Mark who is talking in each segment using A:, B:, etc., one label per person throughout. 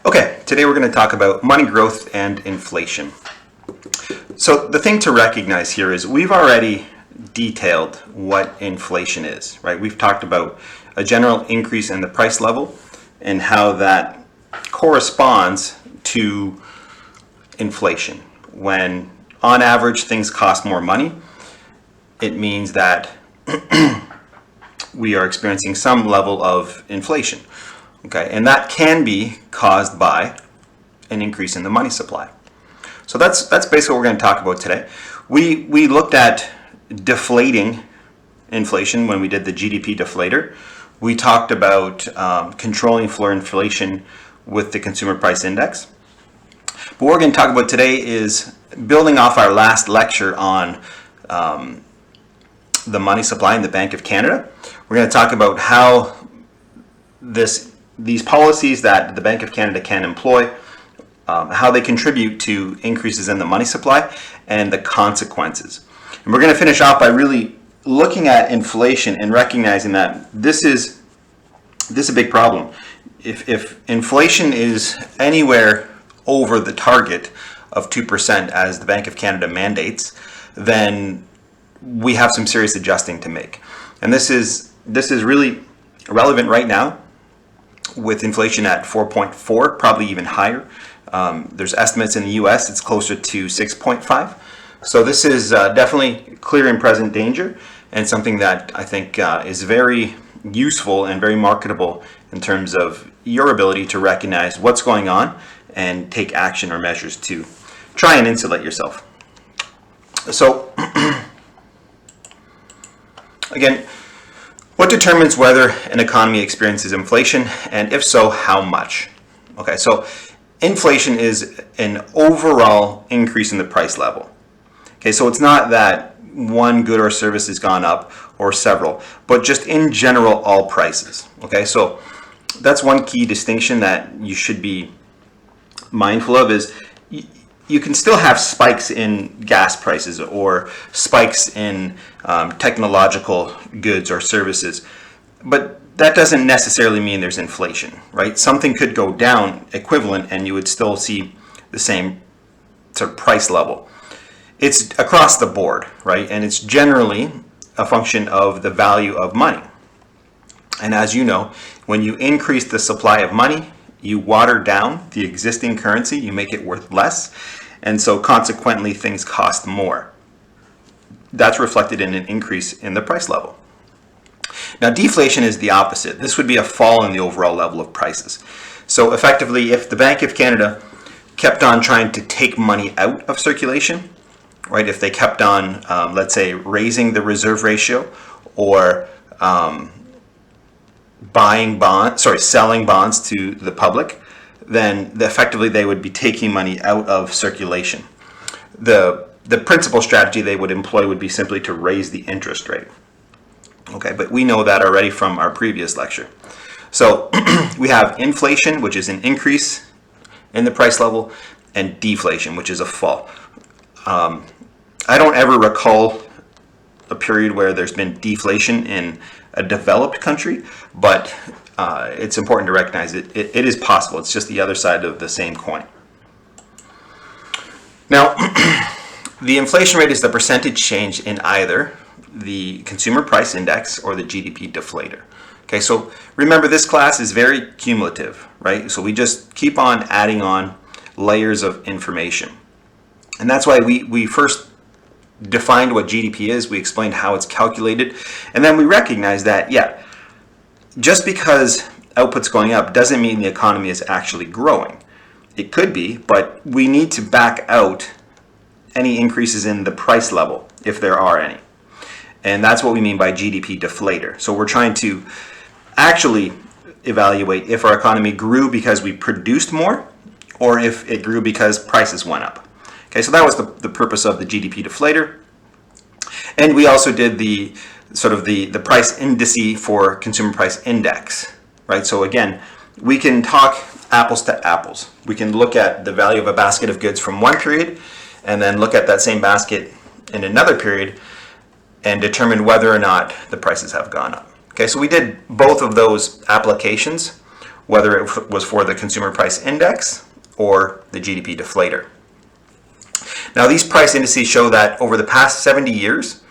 A: Okay, today we're going to talk about money growth and inflation. So the thing to recognize here is we've already detailed what inflation is, right? We've talked about a general increase in the price level and how that corresponds to inflation. When on average things cost more money, it means that we are experiencing some level of inflation. Okay, and that can be caused by an increase in the money supply. So that's basically what we're going to talk about today. We looked at deflating inflation when we did the GDP deflator. We talked about controlling for inflation with the consumer price index. But what we're going to talk about today is building off our last lecture on the money supply in the Bank of Canada. We're going to talk about how these policies that the Bank of Canada can employ, how they contribute to increases in the money supply and the consequences. And we're going to finish off by really looking at inflation and recognizing that this is a big problem. If inflation is anywhere over the target of 2% as the Bank of Canada mandates, then we have some serious adjusting to make. And this is really relevant right now with inflation at 4.4, probably even higher. There's estimates in the US, it's closer to 6.5. So this is definitely clear and present danger, and something that I think is very useful and very marketable in terms of your ability to recognize what's going on and take action or measures to try and insulate yourself. So again, what determines whether an economy experiences inflation, and if so, how much? Okay, so inflation is an overall increase in the price level. Okay, so it's not that one good or service has gone up or several, but just in general, all prices. Okay, so that's one key distinction that you should be mindful of is you can still have spikes in gas prices or spikes in technological goods or services, but that doesn't necessarily mean there's inflation, right? Something could go down equivalent and you would still see the same sort of price level. It's across the board, right? And it's generally a function of the value of money. And as you know, when you increase the supply of money, you water down the existing currency, you make it worth less, and so consequently things cost more. That's reflected in an increase in the price level. Now deflation is the opposite. This would be a fall in the overall level of prices. So effectively, if the Bank of Canada kept on trying to take money out of circulation, right, if they kept on, let's say, raising the reserve ratio or selling bonds to the public, then effectively they would be taking money out of circulation. The principal strategy they would employ would be simply to raise the interest rate. Okay, but we know that already from our previous lecture. So we have inflation, which is an increase in the price level, and deflation, which is a fall. I don't ever recall a period where there's been deflation in a developed country, but it's important to recognize it is possible. It's just the other side of the same coin. Now, the inflation rate is the percentage change in either the consumer price index or the GDP deflator. Okay, so remember this class is very cumulative, right? So we just keep on adding on layers of information. And that's why we first defined what GDP is, we explained how it's calculated, and then we recognize that, just because output's going up doesn't mean the economy is actually growing. It could be, but we need to back out any increases in the price level, if there are any. And that's what we mean by GDP deflator. So we're trying to actually evaluate if our economy grew because we produced more, or if it grew because prices went up. Okay, so that was the purpose of the GDP deflator. And we also did the price indice for consumer price index, right? So again, we can talk apples to apples. We can look at the value of a basket of goods from one period and then look at that same basket in another period and determine whether or not the prices have gone up. Okay, so we did both of those applications whether it was for the consumer price index or the GDP deflator. Now, these price indices show that over the past 70 years,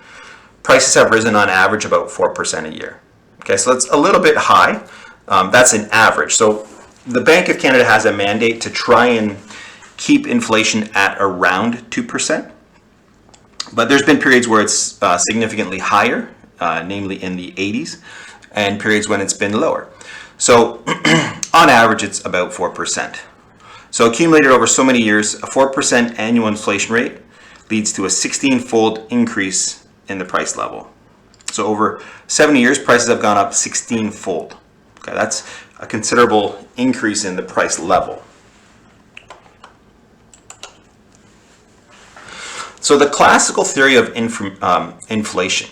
A: prices have risen on average about 4% a year. Okay, so that's a little bit high. That's an average. So the Bank of Canada has a mandate to try and keep inflation at around 2%. But there's been periods where it's significantly higher, namely in the 80s, and periods when it's been lower. So on average, it's about 4%. So accumulated over so many years, a 4% annual inflation rate leads to a 16-fold increase in the price level. So over 70 years, prices have gone up 16-fold. Okay, that's a considerable increase in the price level. So the classical theory of inflation,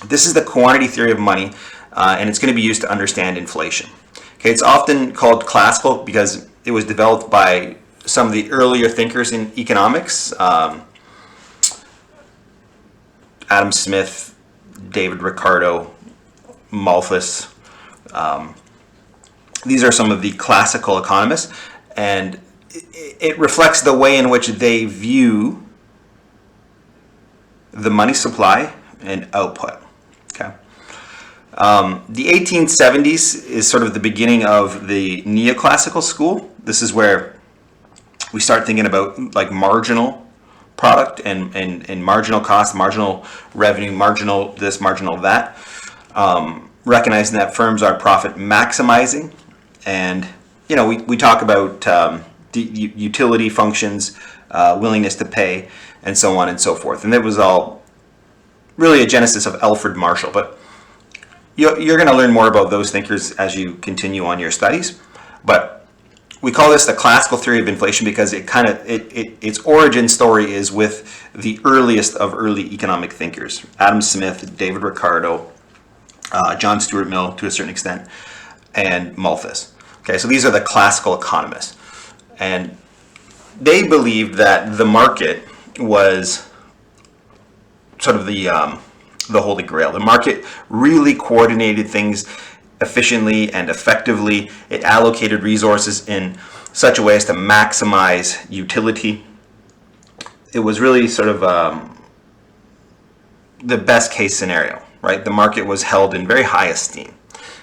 A: this is the quantity theory of money, and it's going to be used to understand inflation. Okay, it's often called classical because it was developed by some of the earlier thinkers in economics. Adam Smith, David Ricardo, Malthus. These are some of the classical economists, and it reflects the way in which they view the money supply and output. Okay. The 1870s is sort of the beginning of the neoclassical school. This is where we start thinking about like marginal product and marginal cost, marginal revenue, marginal this, marginal that. Recognizing that firms are profit maximizing, and we talk about the utility functions, willingness to pay, and so on and so forth. And that was all really a genesis of Alfred Marshall. But you're going to learn more about those thinkers as you continue on your studies. But we call this the classical theory of inflation because its origin story is with the earliest of early economic thinkers: Adam Smith, David Ricardo, John Stuart Mill to a certain extent, and Malthus. Okay, so these are the classical economists, and they believed that the market was sort of the holy grail. The market really coordinated things efficiently and effectively. It allocated resources in such a way as to maximize utility. It was really sort of the best case scenario, right? The market was held in very high esteem.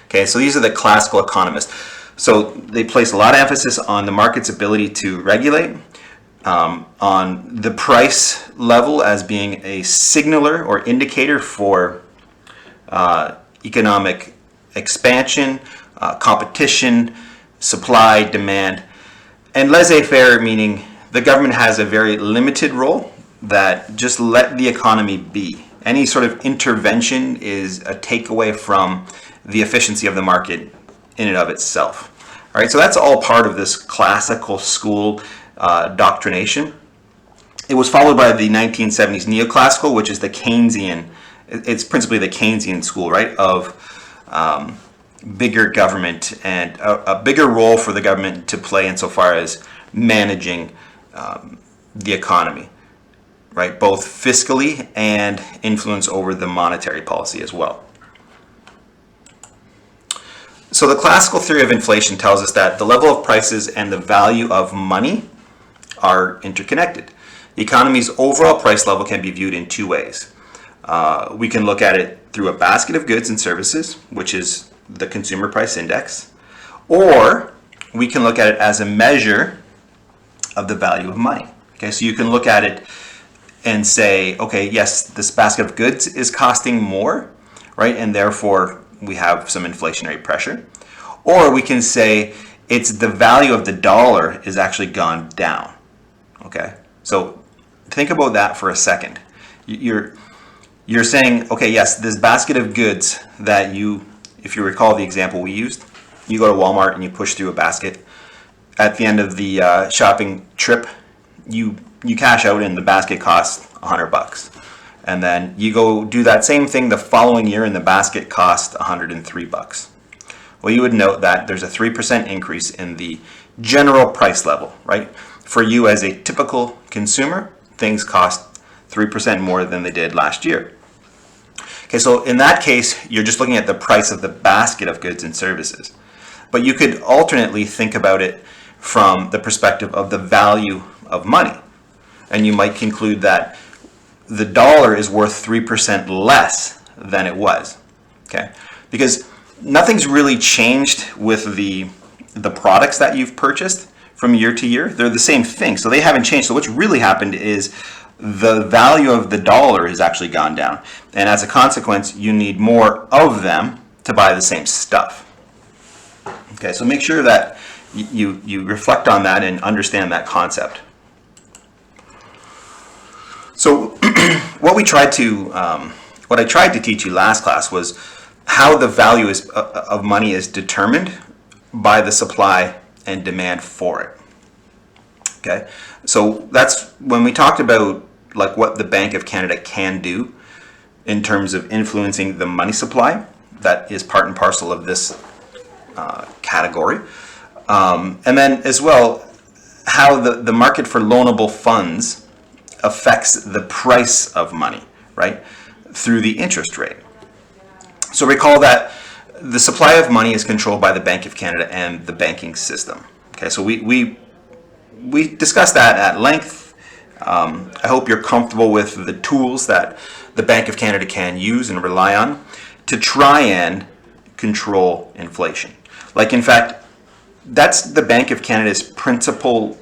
A: Okay, so these are the classical economists. So they place a lot of emphasis on the market's ability to regulate, on the price level as being a signaler or indicator for economic expansion, competition, supply, demand, and laissez-faire, meaning the government has a very limited role, that just let the economy be. Any sort of intervention is a takeaway from the efficiency of the market in and of itself. All right, so that's all part of this classical school doctrination. It was followed by the 1970s neoclassical, which is the Keynesian. It's principally the Keynesian school, right, of bigger government and a bigger role for the government to play insofar as managing the economy, right, both fiscally and influence over the monetary policy as well. So the classical theory of inflation tells us that the level of prices and the value of money are interconnected. The economy's overall price level can be viewed in two ways. We can look at it through a basket of goods and services, which is the consumer price index, or we can look at it as a measure of the value of money. Okay, so you can look at it and say, okay, yes, this basket of goods is costing more, right, and therefore we have some inflationary pressure. Or we can say it's the value of the dollar is actually gone down. Okay, so think about that for a second. You're saying, okay, yes, this basket of goods that you, if you recall the example we used, you go to Walmart and you push through a basket. At the end of the shopping trip, you cash out and the basket costs $100. And then you go do that same thing the following year and the basket costs $103. Well, you would note that there's a 3% increase in the general price level, right? For you as a typical consumer, things cost 3% more than they did last year. Okay, so in that case, you're just looking at the price of the basket of goods and services. But you could alternately think about it from the perspective of the value of money. And you might conclude that the dollar is worth 3% less than it was. Okay? Because nothing's really changed with the products that you've purchased from year to year. They're the same thing, so they haven't changed. So what's really happened is the value of the dollar has actually gone down. And as a consequence, you need more of them to buy the same stuff. Okay, so make sure that you reflect on that and understand that concept. So what I tried to teach you last class was how the value of money is determined by the supply and demand for it. Okay, so that's when we talked about like what the Bank of Canada can do in terms of influencing the money supply. That is part and parcel of this category. And then as well, how the market for loanable funds affects the price of money, right, through the interest rate. So recall that the supply of money is controlled by the Bank of Canada and the banking system. Okay, so we discussed that at length. I hope you're comfortable with the tools that the Bank of Canada can use and rely on to try and control inflation. Like, in fact, that's the Bank of Canada's principal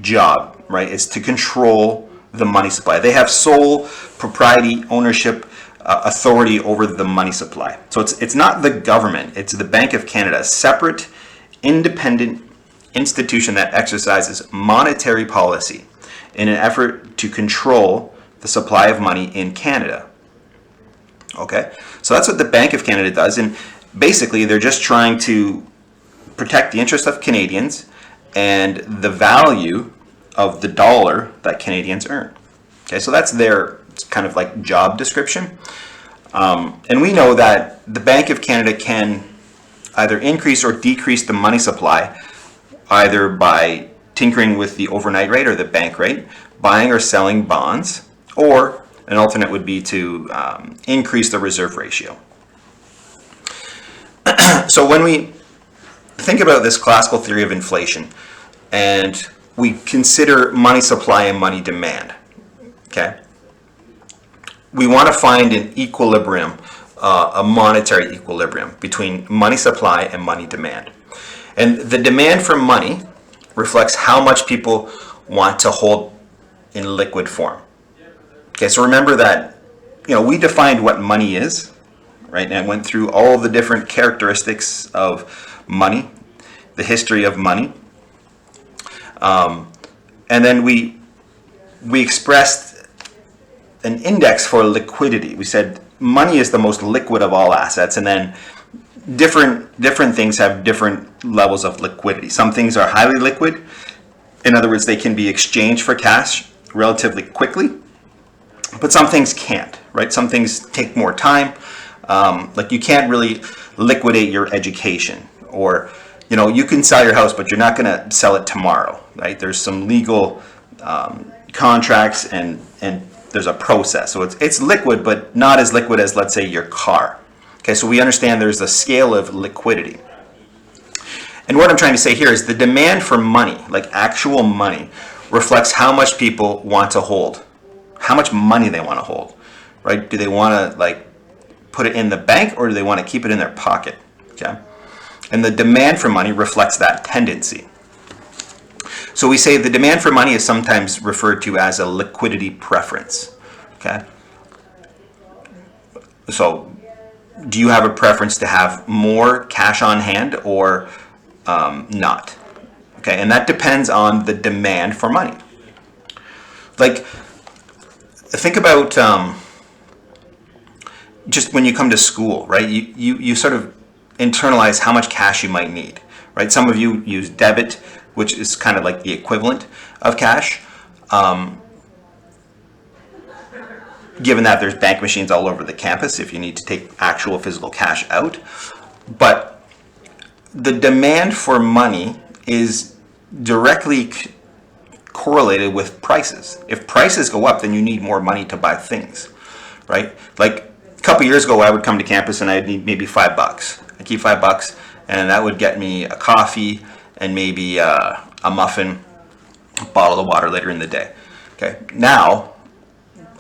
A: job, right, is to control the money supply. They have sole propriety, ownership, authority over the money supply. So it's not the government, it's the Bank of Canada, a separate, independent institution that exercises monetary policy in an effort to control the supply of money in Canada. Okay, so that's what the Bank of Canada does, and basically they're just trying to protect the interests of Canadians and the value of the dollar that Canadians earn. Okay, so that's their kind of like job description. And we know that the Bank of Canada can either increase or decrease the money supply either by tinkering with the overnight rate or the bank rate, buying or selling bonds, or an alternate would be to increase the reserve ratio. So when we think about this classical theory of inflation and we consider money supply and money demand, okay, we want to find an equilibrium, a monetary equilibrium between money supply and money demand. And the demand for money reflects how much people want to hold in liquid form. Okay, so remember that, we defined what money is, right? And I went through all the different characteristics of money, the history of money. And then we expressed an index for liquidity. We said money is the most liquid of all assets, and then different things have different levels of liquidity. Some things are highly liquid. In other words, they can be exchanged for cash relatively quickly, but some things can't, right? Some things take more time. Like you can't really liquidate your education, or you can sell your house, but you're not going to sell it tomorrow, right? There's some legal contracts and there's a process. So it's liquid, but not as liquid as, let's say, your car. Okay, so we understand there's a scale of liquidity. And what I'm trying to say here is the demand for money, like actual money, reflects how much people want to hold, how much money they want to hold, right? Do they want to put it in the bank, or do they want to keep it in their pocket? Okay, and the demand for money reflects that tendency. So we say the demand for money is sometimes referred to as a liquidity preference. Okay, so do you have a preference to have more cash on hand or not? Okay, and that depends on the demand for money. Like, think about just when you come to school, right? You sort of internalize how much cash you might need, right? Some of you use debit, which is kind of like the equivalent of cash. Given that there's bank machines all over the campus if you need to take actual physical cash out. But the demand for money is directly correlated with prices. If prices go up, then you need more money to buy things, right? Like a couple years ago, I would come to campus and I'd need maybe $5. I keep $5, and that would get me a coffee and maybe a muffin, a bottle of water later in the day. Okay, now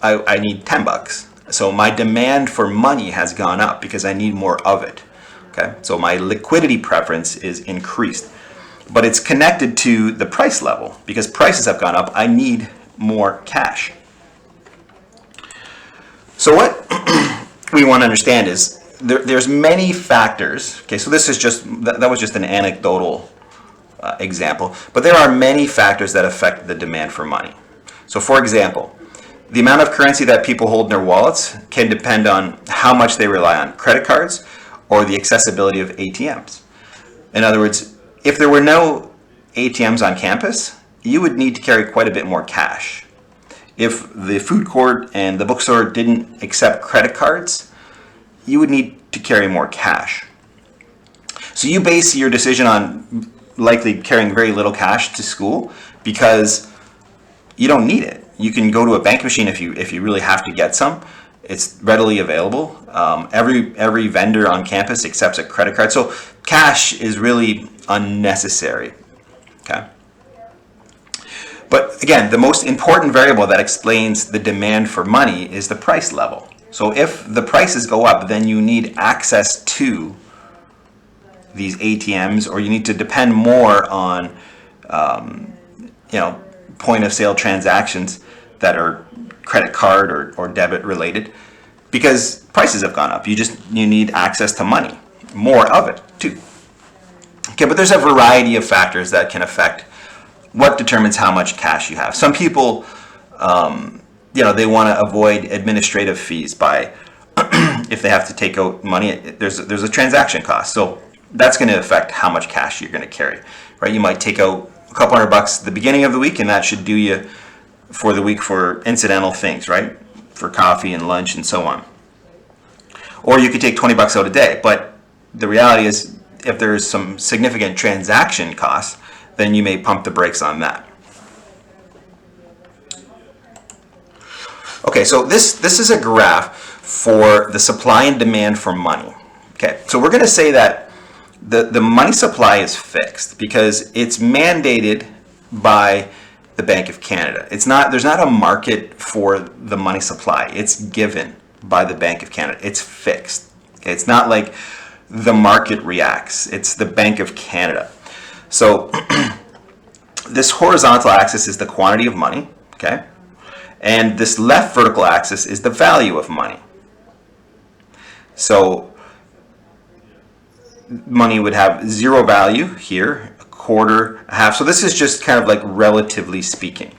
A: I need $10. So my demand for money has gone up because I need more of it. Okay, so my liquidity preference is increased, but it's connected to the price level. Because prices have gone up, I need more cash. So what we want to understand is there's many factors. Okay, so this is just that was just an anecdotal example, but there are many factors that affect the demand for money. So for example, the amount of currency that people hold in their wallets can depend on how much they rely on credit cards or the accessibility of ATMs. In other words, if there were no ATMs on campus, you would need to carry quite a bit more cash. If the food court and the bookstore didn't accept credit cards, you would need to carry more cash. So you base your decision on likely carrying very little cash to school because you don't need it. You can go to a bank machine if you really have to get some. It's readily available. Every vendor on campus accepts a credit card. So cash is really unnecessary. Okay. But again, the most important variable that explains the demand for money is the price level. So if the prices go up, then you need access to these ATMs, or you need to depend more on point of sale transactions that are credit card or debit related, because prices have gone up. You need access to money, more of it too. Okay, but there's a variety of factors that can affect what determines how much cash you have. Some people, they want to avoid administrative fees by if they have to take out money. There's a transaction cost, so that's going to affect how much cash you're going to carry. Right? You might take out a couple $100 at the beginning of the week, and that should do you for the week for incidental things, right? For coffee and lunch and so on. Or you could take $20 out a day, but the reality is, if there's some significant transaction costs, then you may pump the brakes on that. Okay, so this is a graph for the supply and demand for money. Okay, so we're going to say that the money supply is fixed because it's mandated by the Bank of Canada. There's not a market for the money supply. It's given by the Bank of Canada. It's fixed. Okay, it's not like the market reacts. It's the Bank of Canada. So this horizontal axis is the quantity of money, okay? And this left vertical axis is the value of money. So money would have zero value here, a quarter, a half. So this is just kind of like relatively speaking,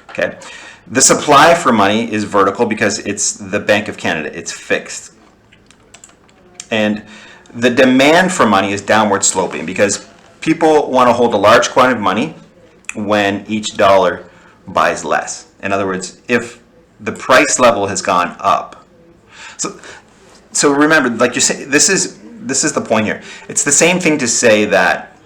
A: okay? The supply for money is vertical because it's the Bank of Canada. It's fixed. And the demand for money is downward sloping because people want to hold a large quantity of money when each dollar buys less. In other words, if the price level has gone up. So remember, like you say, this is the point here. It's the same thing to say that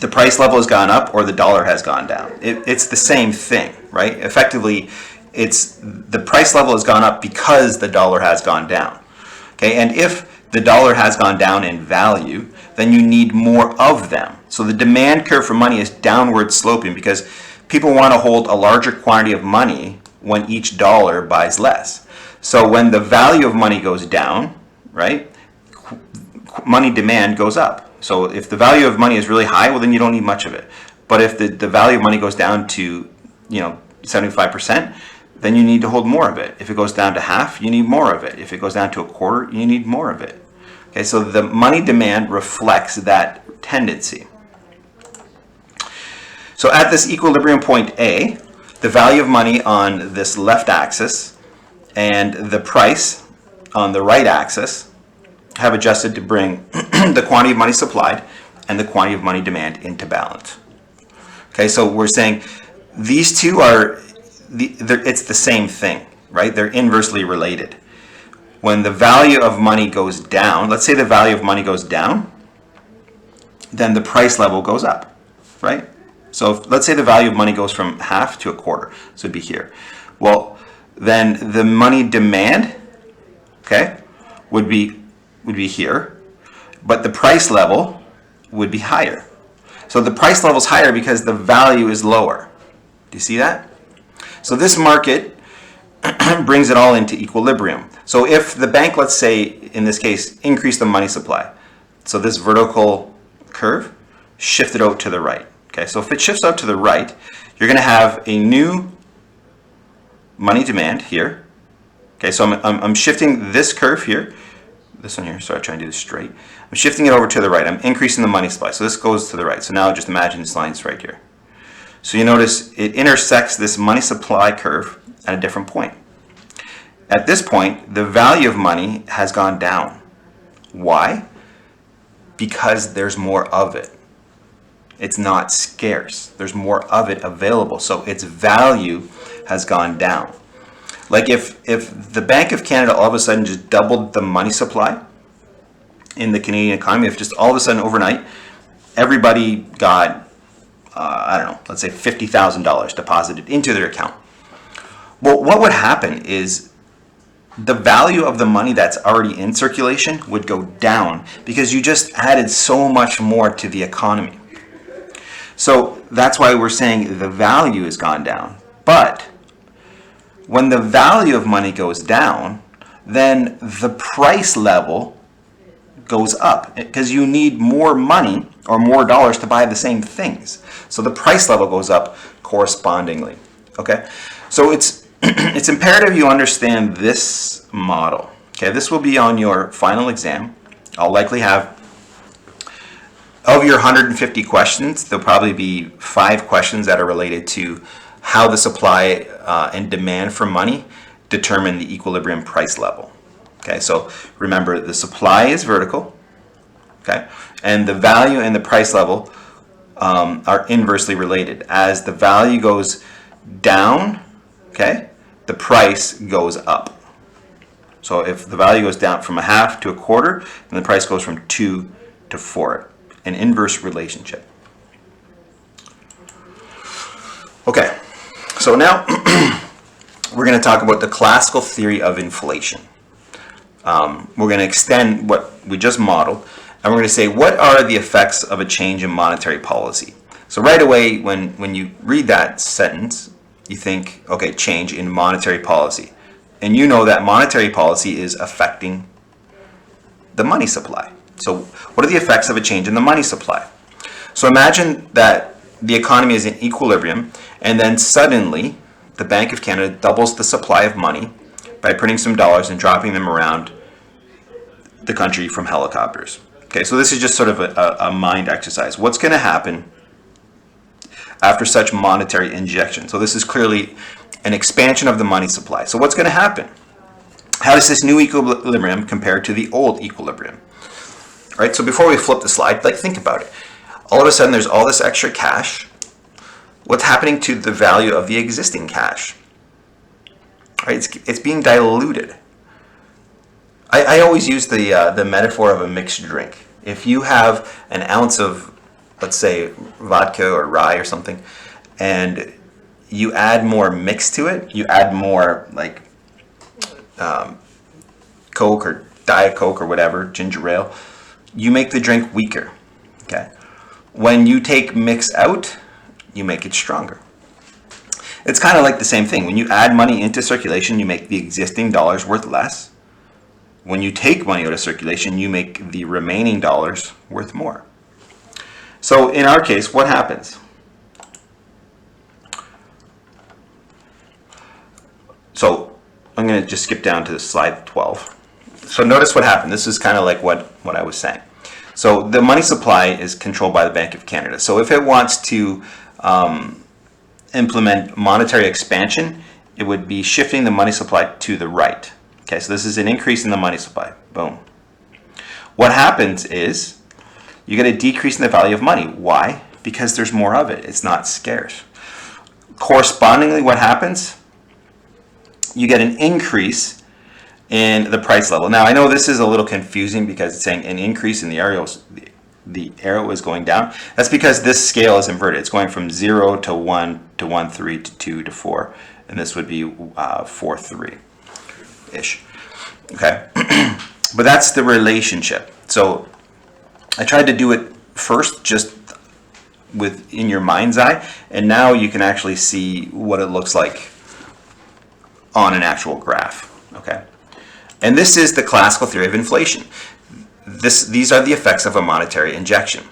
A: the price level has gone up or the dollar has gone down. It's the same thing, right? Effectively, it's the price level has gone up because the dollar has gone down. Okay, and if the dollar has gone down in value, then you need more of them. So the demand curve for money is downward sloping because people want to hold a larger quantity of money when each dollar buys less. So when the value of money goes down, right, money demand goes up. So if the value of money is really high, well, then you don't need much of it. But if the value of money goes down to 75%, then you need to hold more of it. If it goes down to half, you need more of it. If it goes down to a quarter, you need more of it. Okay, so the money demand reflects that tendency. So at this equilibrium point A, the value of money on this left axis and the price on the right axis have adjusted to bring the quantity of money supplied and the quantity of money demand into balance. Okay, so we're saying these two it's the same thing, right? They're inversely related. When the value of money goes down, let's say the value of money goes down, then the price level goes up, right? So let's say the value of money goes from half to a quarter, so it'd be here. Well, then the money demand, okay, would be here, but the price level would be higher. So the price level is higher because the value is lower. Do you see that? So this market brings it all into equilibrium. So if the bank, let's say, in this case, increased the money supply, so this vertical curve shifted out to the right. Okay, so if it shifts out to the right, you're going to have a new money demand here. Okay, so I'm shifting this curve here, this one here, sorry, I'm trying to do this straight. I'm shifting it over to the right. I'm increasing the money supply. So this goes to the right. So now just imagine this line's right here. So you notice it intersects this money supply curve at a different point. At this point, the value of money has gone down. Why? Because there's more of it. It's not scarce. There's more of it available. So its value has gone down. Like if the Bank of Canada all of a sudden just doubled the money supply in the Canadian economy, if just all of a sudden overnight, everybody got, I don't know, let's say $50,000 deposited into their account. Well, what would happen is the value of the money that's already in circulation would go down because you just added so much more to the economy. So that's why we're saying the value has gone down. But when the value of money goes down, then the price level goes up because you need more money or more dollars to buy the same things. So the price level goes up correspondingly. Okay, so it's it's imperative you understand this model. Okay, this will be on your final exam. I'll likely have, of your 150 questions, there'll probably be 5 questions that are related to how the supply and demand for money determine the equilibrium price level. Okay, so remember the supply is vertical, okay, and the value and the price level are inversely related. As the value goes down, okay, the price goes up. So if the value goes down from a half to a quarter, then the price goes from 2 to 4, an inverse relationship. Okay, so now we're going to talk about the classical theory of inflation. We're going to extend what we just modeled, and we're going to say, what are the effects of a change in monetary policy? So right away, when you read that sentence, you think, okay, change in monetary policy. And you know that monetary policy is affecting the money supply. So what are the effects of a change in the money supply? So imagine that the economy is in equilibrium, and then suddenly the Bank of Canada doubles the supply of money by printing some dollars and dropping them around the country from helicopters. Okay, so this is just sort of a mind exercise. What's going to happen after such monetary injection? So this is clearly an expansion of the money supply. So what's going to happen? How does this new equilibrium compare to the old equilibrium? All right, so before we flip the slide, think about it. All of a sudden there's all this extra cash. What's happening to the value of the existing cash? All right, it's being diluted. I always use the metaphor of a mixed drink. If you have an ounce of, let's say, vodka or rye or something, and you add more mix to it, you add more like Coke or Diet Coke or whatever, ginger ale, you make the drink weaker. Okay. When you take mix out, you make it stronger. It's kind of like the same thing. When you add money into circulation, you make the existing dollars worth less. When you take money out of circulation, you make the remaining dollars worth more. So in our case, what happens? So I'm going to just skip down to slide 12. So notice what happened. This is kind of like what I was saying. So the money supply is controlled by the Bank of Canada. So if it wants to implement monetary expansion, it would be shifting the money supply to the right. Okay, so this is an increase in the money supply. Boom. What happens is you get a decrease in the value of money. Why? Because there's more of it. It's not scarce. Correspondingly, what happens? You get an increase in the price level. Now, I know this is a little confusing because it's saying an increase in the arrow is going down. That's because this scale is inverted. It's going from 0 to 1 to 1, 3 to 2 to 4. And this would be 4, 3-ish. Okay. But that's the relationship. So I tried to do it first just within your mind's eye, and now you can actually see what it looks like on an actual graph. Okay, and this is the classical theory of inflation. These are the effects of a monetary injection.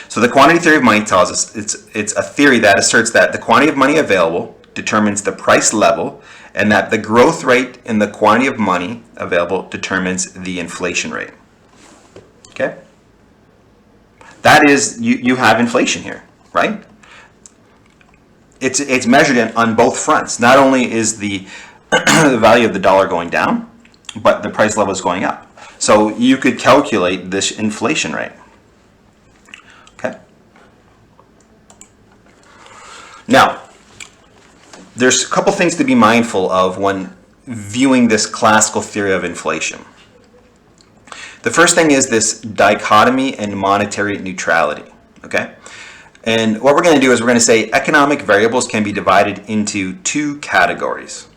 A: So the quantity theory of money tells us it's a theory that asserts that the quantity of money available determines the price level, and that the growth rate in the quantity of money available determines the inflation rate. Okay? That is, you have inflation here, right? It's measured on both fronts. Not only is the the value of the dollar going down, but the price level is going up. So you could calculate this inflation rate. Okay. Now, there's a couple things to be mindful of when viewing this classical theory of inflation. The first thing is this dichotomy and monetary neutrality. Okay. And what we're going to do is we're going to say economic variables can be divided into two categories.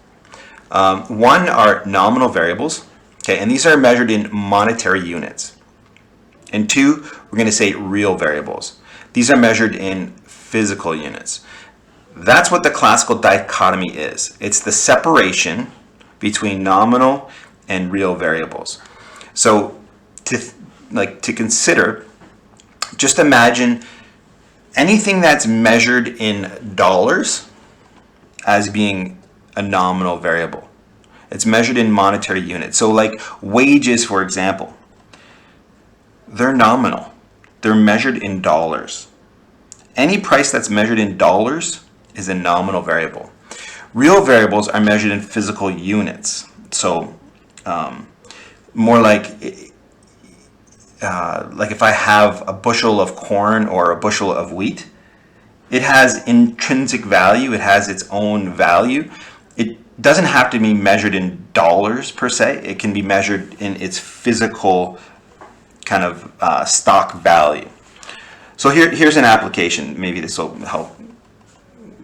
A: One are nominal variables, okay, and these are measured in monetary units. And two, we're going to say real variables. These are measured in physical units. That's what the classical dichotomy is. It's the separation between nominal and real variables. So to consider, just imagine anything that's measured in dollars as being a nominal variable. It's measured in monetary units. So like wages, for example, they're nominal. They're measured in dollars. Any price that's measured in dollars is a nominal variable. Real variables are measured in physical units. So more like if I have a bushel of corn or a bushel of wheat, it has intrinsic value. It has its own value. It doesn't have to be measured in dollars per se. It can be measured in its physical kind of stock value. So here's an application. Maybe this will help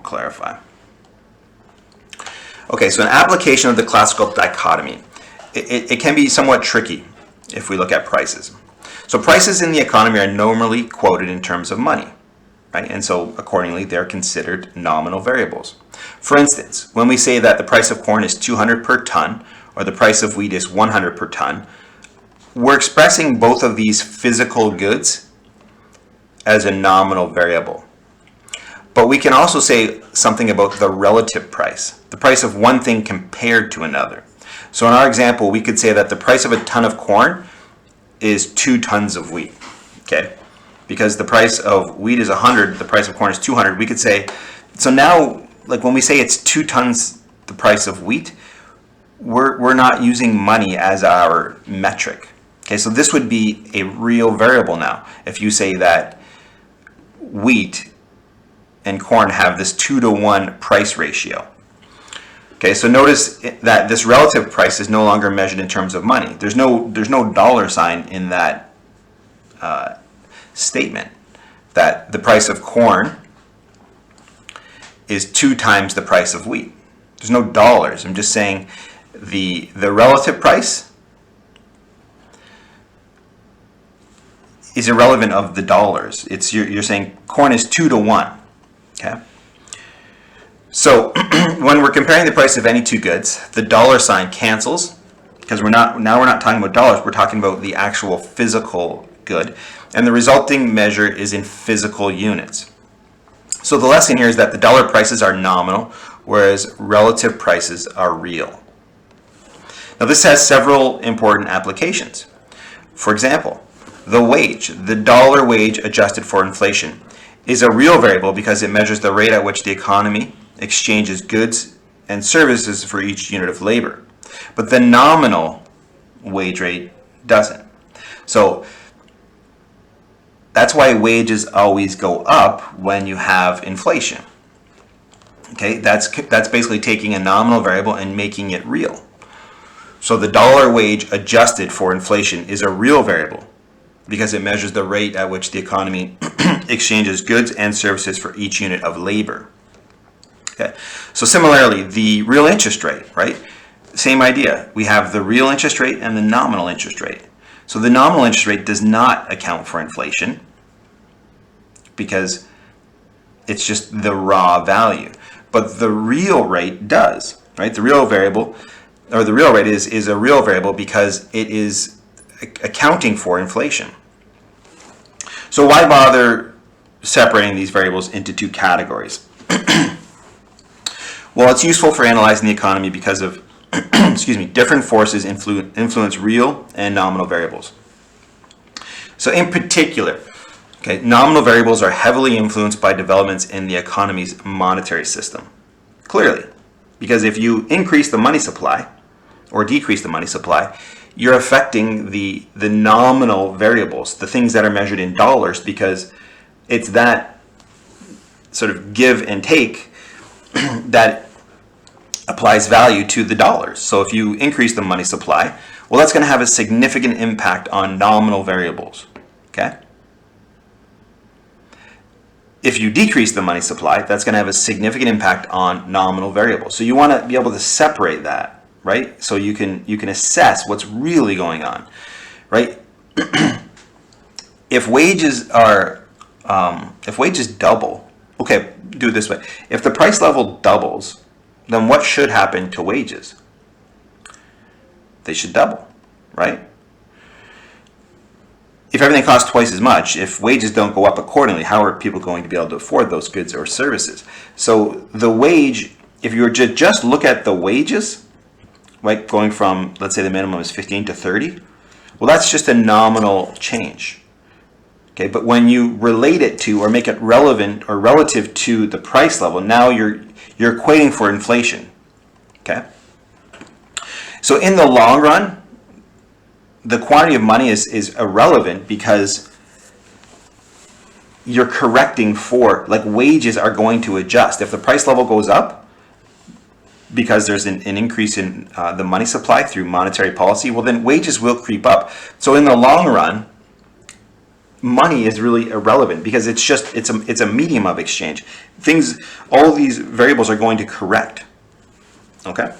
A: clarify. Okay, so an application of the classical dichotomy. It can be somewhat tricky if we look at prices. So prices in the economy are normally quoted in terms of money, right? And so accordingly, they're considered nominal variables. For instance, when we say that the price of corn is 200 per ton or the price of wheat is 100 per ton, we're expressing both of these physical goods as a nominal variable. But we can also say something about the relative price, the price of one thing compared to another. So in our example, we could say that the price of a ton of corn is 2 tons of wheat, okay? Because the price of wheat is 100, the price of corn is 200. We could say, so now, like when we say it's 2 tons the price of wheat, we're not using money as our metric. Okay, so this would be a real variable now. If you say that wheat and corn have this 2-to-1 price ratio. Okay, so notice that this relative price is no longer measured in terms of money. There's no dollar sign in that statement that the price of corn is 2 times the price of wheat. There's no dollars. I'm just saying the relative price is irrelevant of the dollars. You're saying corn is 2-to-1. Okay. So when we're comparing the price of any two goods, the dollar sign cancels because we're not talking about dollars. We're talking about the actual physical good, and the resulting measure is in physical units. So the lesson here is that the dollar prices are nominal, whereas relative prices are real. Now this has several important applications. For example, the wage, the dollar wage adjusted for inflation, is a real variable because it measures the rate at which the economy exchanges goods and services for each unit of labor. But the nominal wage rate doesn't. So that's why wages always go up when you have inflation. Okay, that's basically taking a nominal variable and making it real. So the dollar wage adjusted for inflation is a real variable because it measures the rate at which the economy exchanges goods and services for each unit of labor. Okay. So similarly, the real interest rate, right? Same idea. We have the real interest rate and the nominal interest rate. So the nominal interest rate does not account for inflation because it's just the raw value. But the real rate does, right? The real variable, or the real rate is a real variable because it is accounting for inflation. So why bother separating these variables into two categories? Well, it's useful for analyzing the economy because of different forces influence real and nominal variables. So in particular, nominal variables are heavily influenced by developments in the economy's monetary system. Clearly, because if you increase the money supply or decrease the money supply, you're affecting the nominal variables, the things that are measured in dollars, because it's that sort of give and take that applies value to the dollars. So if you increase the money supply, well, that's going to have a significant impact on nominal variables. Okay? If you decrease the money supply, that's going to have a significant impact on nominal variables. So you want to be able to separate that, right? So you can assess what's really going on, right? If wages double, okay, do it this way. If the price level doubles, then what should happen to wages? They should double, right? If everything costs twice as much, if wages don't go up accordingly, how are people going to be able to afford those goods or services? So the wage, if you were to just look at the wages, right, going from, let's say the minimum is 15 to 30, well, that's just a nominal change. Okay, but when you relate it to or make it relevant or relative to the price level, now you're equating for inflation. Okay? So in the long run, the quantity of money is irrelevant because you're correcting for, like, wages are going to adjust. If the price level goes up because there's an increase in the money supply through monetary policy, well, then wages will creep up. So in the long run, money is really irrelevant because it's a medium of exchange. All these variables are going to correct. Okay?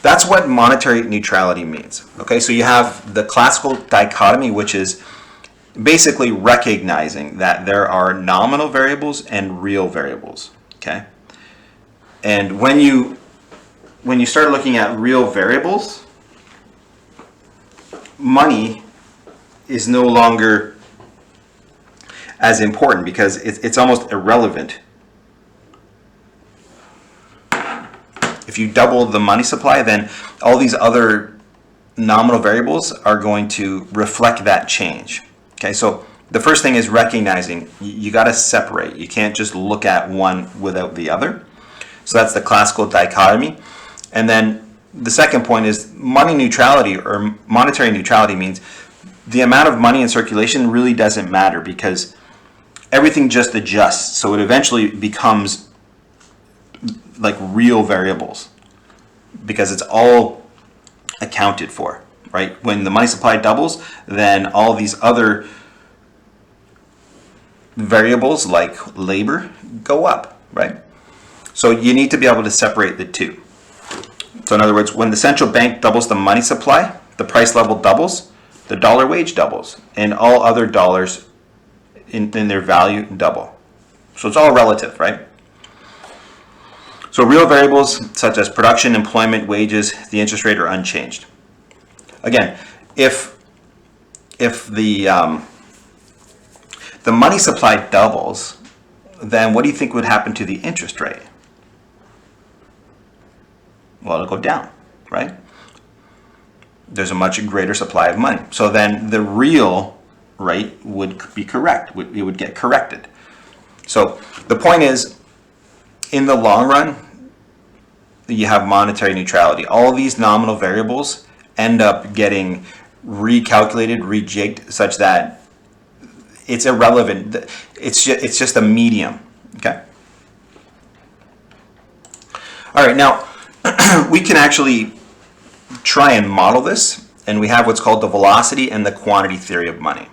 A: That's what monetary neutrality means. Okay, so you have the classical dichotomy, which is basically recognizing that there are nominal variables and real variables. Okay, and when you start looking at real variables, money is no longer as important because it's almost irrelevant. If you double the money supply, then all these other nominal variables are going to reflect that change. Okay, so the first thing is recognizing you got to separate. You can't just look at one without the other. So that's the classical dichotomy. And then the second point is money neutrality, or monetary neutrality, means the amount of money in circulation really doesn't matter because everything just adjusts. So it eventually becomes like real variables because it's all accounted for, right? When the money supply doubles, then all these other variables like labor go up, right? So you need to be able to separate the two. So in other words, when the central bank doubles the money supply, the price level doubles, the dollar wage doubles, and all other dollars in their value double. So it's all relative, right? So real variables such as production, employment, wages, the interest rate are unchanged. Again, if the money supply doubles, then what do you think would happen to the interest rate? Well, it'll go down, right? There's a much greater supply of money. So then the real rate would be correct. It would get corrected. So the point is, in the long run, you have monetary neutrality. All these nominal variables end up getting recalculated, rejigged, such that it's irrelevant. It's just a medium. Okay. All right. Now we can actually try and model this, and we have what's called the velocity and the quantity theory of money.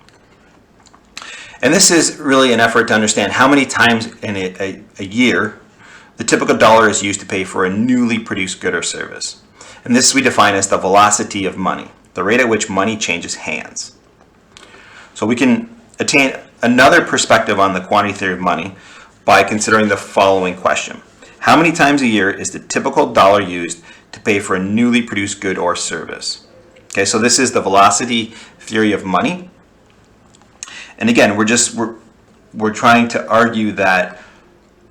A: And this is really an effort to understand how many times in a year the typical dollar is used to pay for a newly produced good or service. And this we define as the velocity of money, the rate at which money changes hands. So we can attain another perspective on the quantity theory of money by considering the following question. How many times a year is the typical dollar used to pay for a newly produced good or service? Okay, so this is the velocity theory of money. And again, we're trying to argue that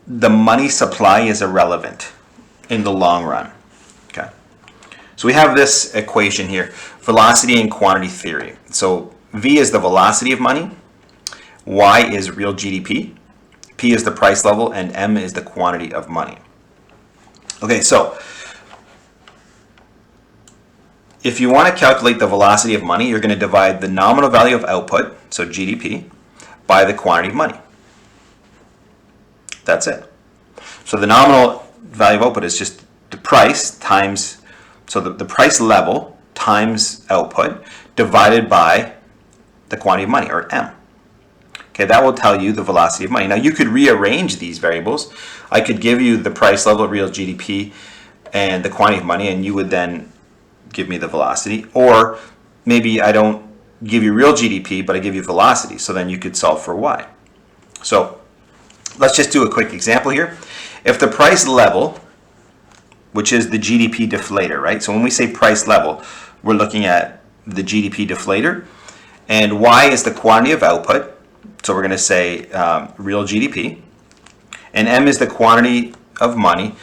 A: the money supply is irrelevant in the long run. Okay. So we have this equation here, velocity and quantity theory. So V is the velocity of money, Y is real GDP, P is the price level, and M is the quantity of money. Okay, so if you want to calculate the velocity of money, you're going to divide the nominal value of output, so GDP, by the quantity of money. That's it. So the nominal value of output is just the price times, so the price level times output divided by the quantity of money, or M. Okay, that will tell you the velocity of money. Now you could rearrange these variables. I could give you the price level, real GDP, and the quantity of money, and you would then give me the velocity. Or maybe I don't give you real GDP, but I give you velocity. So then you could solve for Y. So let's just do a quick example here. If the price level, which is the GDP deflator, right? So when we say price level, we're looking at the GDP deflator, and Y is the quantity of output. So we're going to say real GDP, and M is the quantity of money.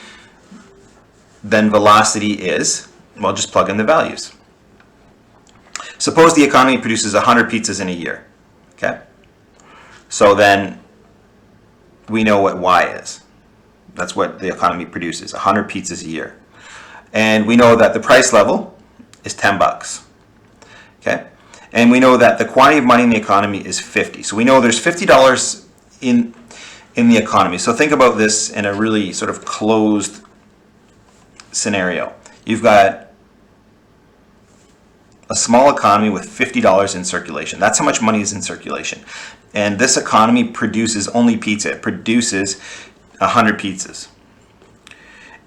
A: Then velocity is, well, just plug in the values. Suppose the economy produces 100 pizzas in a year. Okay, so then we know what Y is. That's what the economy produces, 100 pizzas a year. And we know that the price level is $10. Okay? And we know that the quantity of money in the economy is 50. So we know there's $50 in the economy. So think about this in a really sort of closed scenario. You've got a small economy with $50 in circulation. That's how much money is in circulation. And this economy produces only pizza. It produces 100 pizzas.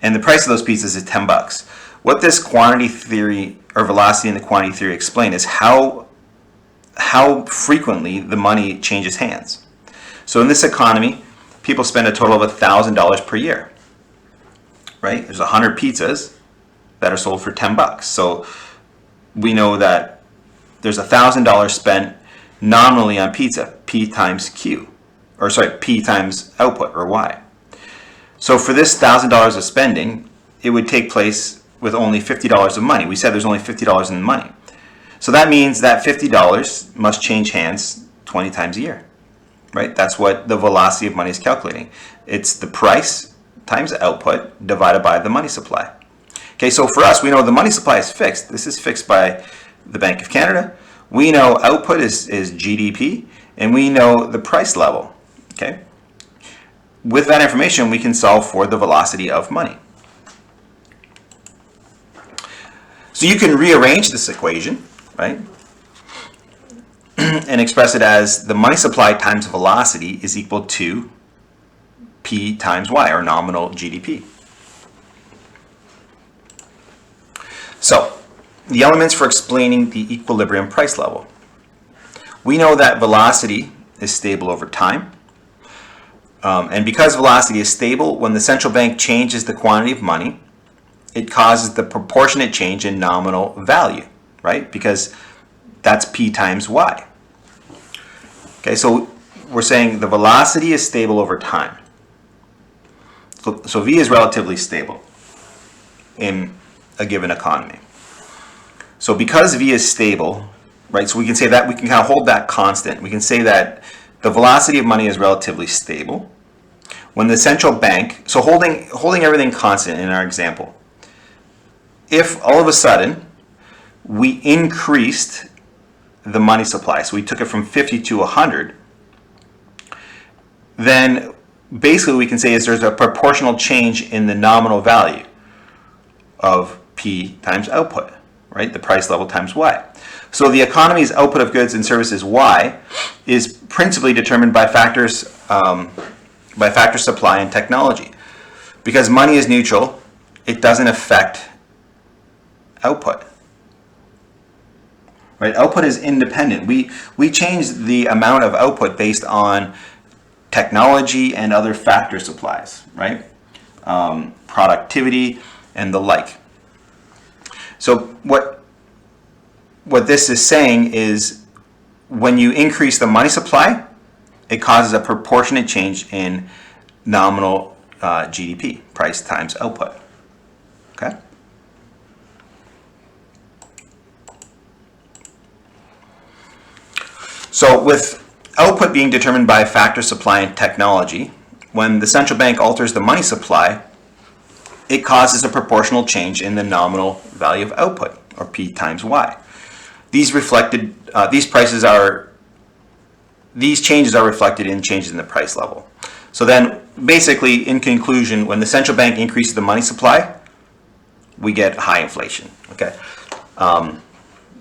A: And the price of those pizzas is $10. What this quantity theory, or velocity in the quantity theory, explain is how frequently the money changes hands. So in this economy, people spend a total of $1,000 per year. Right? There's 100 pizzas that are sold for $10. So we know that there's $1,000 spent nominally on pizza, P times Q, or sorry, P times output, or Y. So for this $1,000 of spending, it would take place with only $50 of money. We said there's only $50 in money. So that means that $50 must change hands 20 times a year, right? That's what the velocity of money is calculating. It's the price times output divided by the money supply. Okay, so for us, we know the money supply is fixed. This is fixed by the Bank of Canada. We know output is GDP, and we know the price level. Okay. With that information, we can solve for the velocity of money. So you can rearrange this equation, right, and express it as the money supply times velocity is equal to P times Y, or nominal GDP. So, the elements for explaining the equilibrium price level. We know that velocity is stable over time. And because velocity is stable, when the central bank changes the quantity of money, it causes the proportionate change in nominal value, right? Because that's P times Y. Okay, so we're saying the velocity is stable over time. So V is relatively stable in a given economy. So because V is stable, right, so we can say that, we can kind of hold that constant. We can say that the velocity of money is relatively stable. When the central bank, so holding everything constant in our example, if all of a sudden we increased the money supply, so we took it from 50 to 100, then basically we can say is there's a proportional change in the nominal value of P times output, right? The price level times Y. So the economy's output of goods and services Y is principally determined by factors supply and technology. Because money is neutral, it doesn't affect output. Right? Output is independent. We change the amount of output based on technology and other factor supplies, right? Productivity and the like. So what this is saying is when you increase the money supply, it causes a proportionate change in nominal GDP, price times output. Okay? So with output being determined by factor supply and technology, when the central bank alters the money supply, it causes a proportional change in the nominal value of output, or P times Y. These changes are reflected in changes in the price level. So then, basically, in conclusion, when the central bank increases the money supply, we get high inflation. Okay,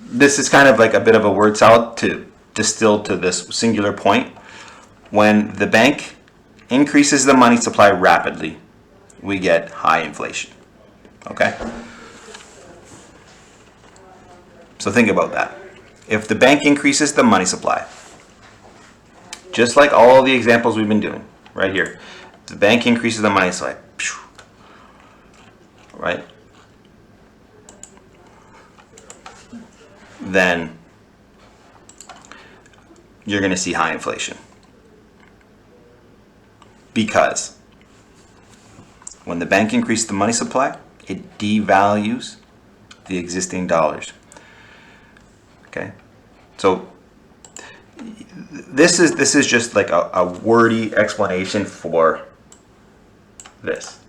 A: this is kind of like a bit of a word salad to distill to this singular point. When the bank increases the money supply rapidly, we get high inflation. Okay? So think about that. If the bank increases the money supply, just like all the examples we've been doing right here, the bank increases the money supply, right? Then you're going to see high inflation. Because when the bank increases the money supply, it devalues the existing dollars. Okay? So this is just like a wordy explanation for this.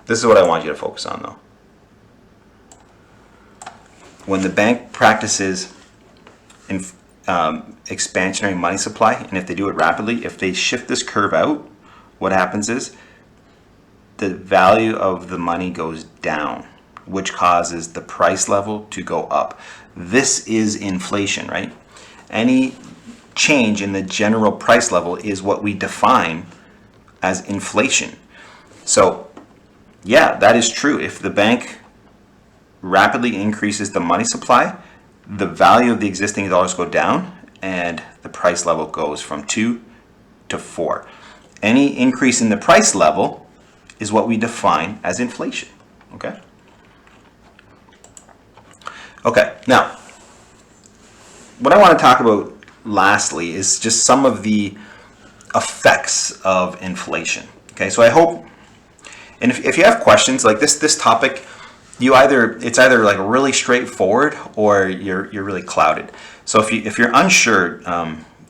A: This is what I want you to focus on, though. When the bank practices expansionary money supply, and if they do it rapidly, if they shift this curve out, what happens is the value of the money goes down, which causes the price level to go up. This is inflation, right? Any change in the general price level is what we define as inflation. So, yeah, that is true. If the bank rapidly increases the money supply, the value of the existing dollars go down and the price level goes from 2 to 4. Any increase in the price level is what we define as inflation. Okay? Okay, now, what I want to talk about lastly is just some of the effects of inflation. Okay, so I hope, and if you have questions like this topic, it's either like really straightforward or you're really clouded. So if you're unsure,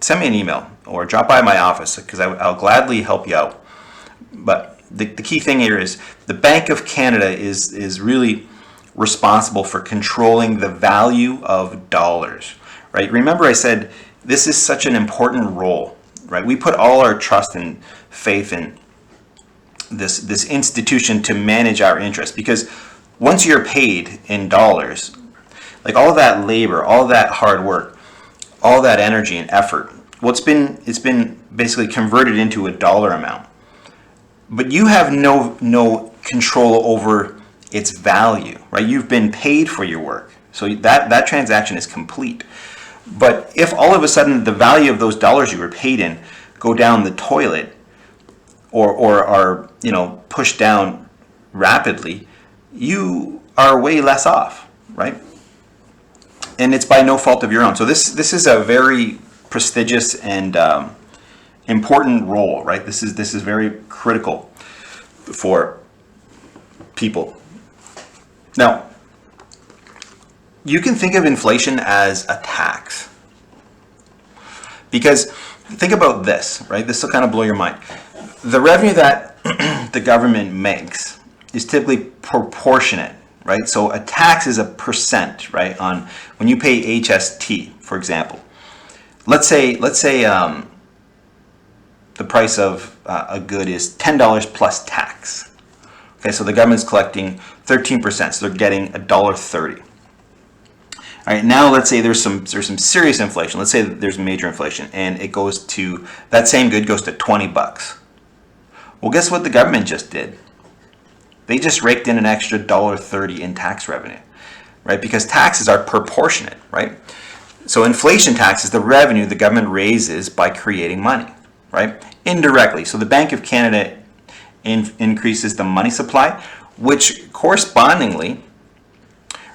A: send me an email or drop by my office because I'll gladly help you out. But the key thing here is the Bank of Canada is really responsible for controlling the value of dollars, right? Remember I said this is such an important role, right? We put all our trust and faith in this institution to manage our interests, because once you're paid in dollars, like all of that labor, all of that hard work, all that energy and effort, it's been basically converted into a dollar amount. But you have no control over its value, right? You've been paid for your work. So that transaction is complete. But if all of a sudden the value of those dollars you were paid in go down the toilet or are, pushed down rapidly, you are way less off, right? And it's by no fault of your own. So this is a very prestigious and important role, right? This is very critical for people. Now, you can think of inflation as a tax. Because think about this, right? This will kind of blow your mind. The revenue that the government makes is typically proportionate, right? So a tax is a percent, right? On when you pay HST, for example. Let's say the price of a good is $10 plus tax. Okay, so the government's collecting 13%, so they're getting $1.30. All right, now let's say there's some serious inflation. Let's say that there's major inflation, and that same good goes to $20. Well, guess what the government just did? They just raked in an extra $1.30 in tax revenue, right? Because taxes are proportionate, right? So inflation tax is the revenue the government raises by creating money, right? Indirectly. So the Bank of Canada increases the money supply, which correspondingly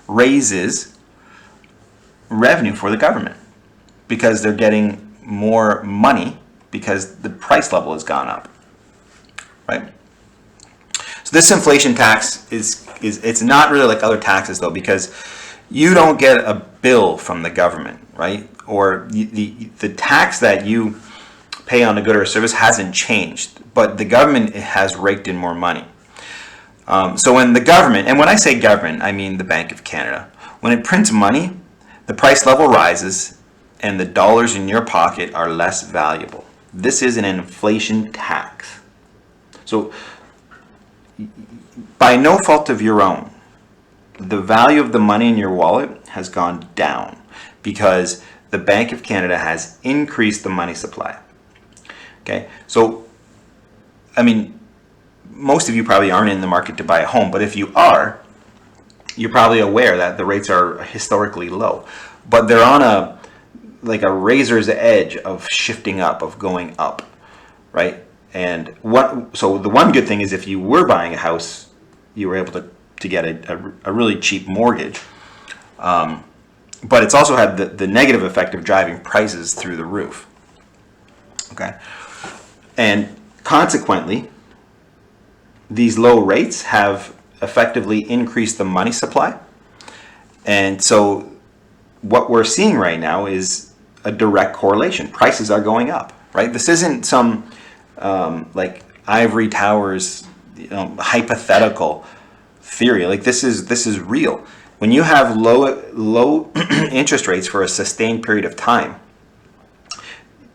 A: raises revenue for the government because they're getting more money because the price level has gone up, right? So this inflation tax is it's not really like other taxes though, because you don't get a bill from the government, right? Or the tax that you pay on a good or a service hasn't changed, but the government has raked in more money. So when the government, and when I say government, I mean the Bank of Canada, when it prints money, the price level rises and the dollars in your pocket are less valuable. This is an inflation tax. So by no fault of your own, the value of the money in your wallet has gone down because the Bank of Canada has increased the money supply. Okay, so I mean, most of you probably aren't in the market to buy a home, but if you are, you're probably aware that the rates are historically low, but they're on a razor's edge of shifting up, of going up, right? And so the one good thing is if you were buying a house, you were able to get a really cheap mortgage, but it's also had the negative effect of driving prices through the roof. Okay, and consequently, these low rates have effectively increased the money supply. And so what we're seeing right now is a direct correlation. Prices are going up, right? This isn't some like ivory towers, hypothetical theory. Like this is real. When you have low interest rates for a sustained period of time,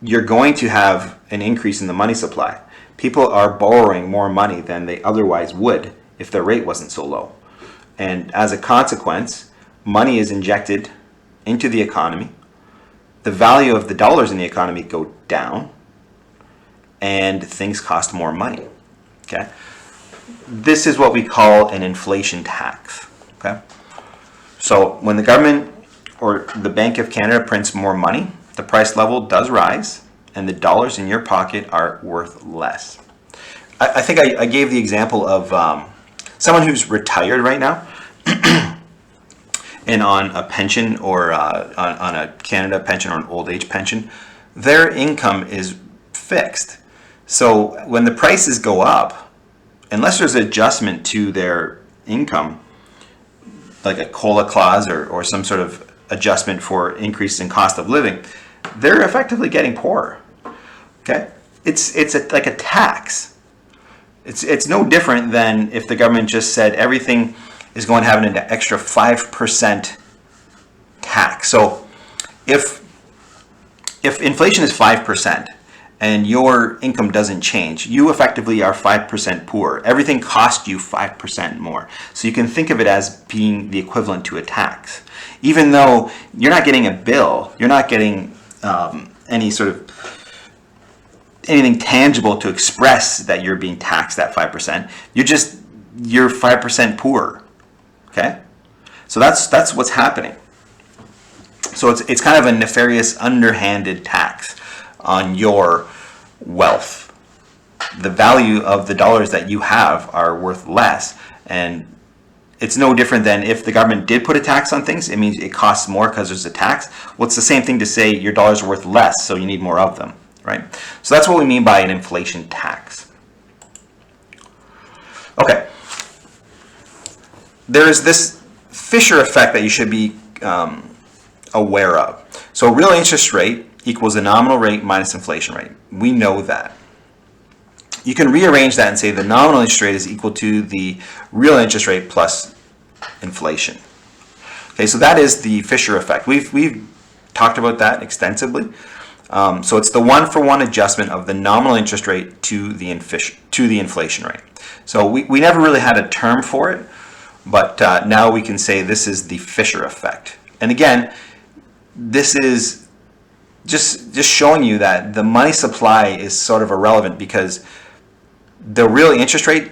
A: you're going to have an increase in the money supply. People are borrowing more money than they otherwise would if their rate wasn't so low. And as a consequence, money is injected into the economy. The value of the dollars in the economy go down, and things cost more money. Okay? This is what we call an inflation tax. Okay? So when the government or the Bank of Canada prints more money, the price level does rise, and the dollars in your pocket are worth less. I think I gave the example of someone who's retired right now and on a pension or on a Canada pension or an old age pension. Their income is fixed. So when the prices go up, unless there's an adjustment to their income, like a COLA clause or some sort of adjustment for increase in cost of living, they're effectively getting poorer. Okay, it's like a tax. It's no different than if the government just said everything is going to have an extra 5% tax. So if inflation is 5% and your income doesn't change, you effectively are 5% poorer. Everything costs you 5% more. So you can think of it as being the equivalent to a tax. Even though you're not getting a bill, you're not getting any sort of anything tangible to express that you're being taxed at 5%. You're 5% poorer. Okay? So that's what's happening. So it's kind of a nefarious, underhanded tax on your wealth. The value of the dollars that you have are worth less, and it's no different than if the government did put a tax on things. It means it costs more because there's a tax. Well, it's the same thing to say your dollars are worth less, so you need more of them, right? So that's what we mean by an inflation tax. Okay. There is this Fisher effect that you should be aware of. So real interest rate equals the nominal rate minus inflation rate. We know that. You can rearrange that and say the nominal interest rate is equal to the real interest rate plus inflation. Okay, so that is the Fisher effect. We've talked about that extensively. So it's the one-for-one adjustment of the nominal interest rate to the inflation rate. So we never really had a term for it, but now we can say this is the Fisher effect. And again, this is just showing you that the money supply is sort of irrelevant because the real interest rate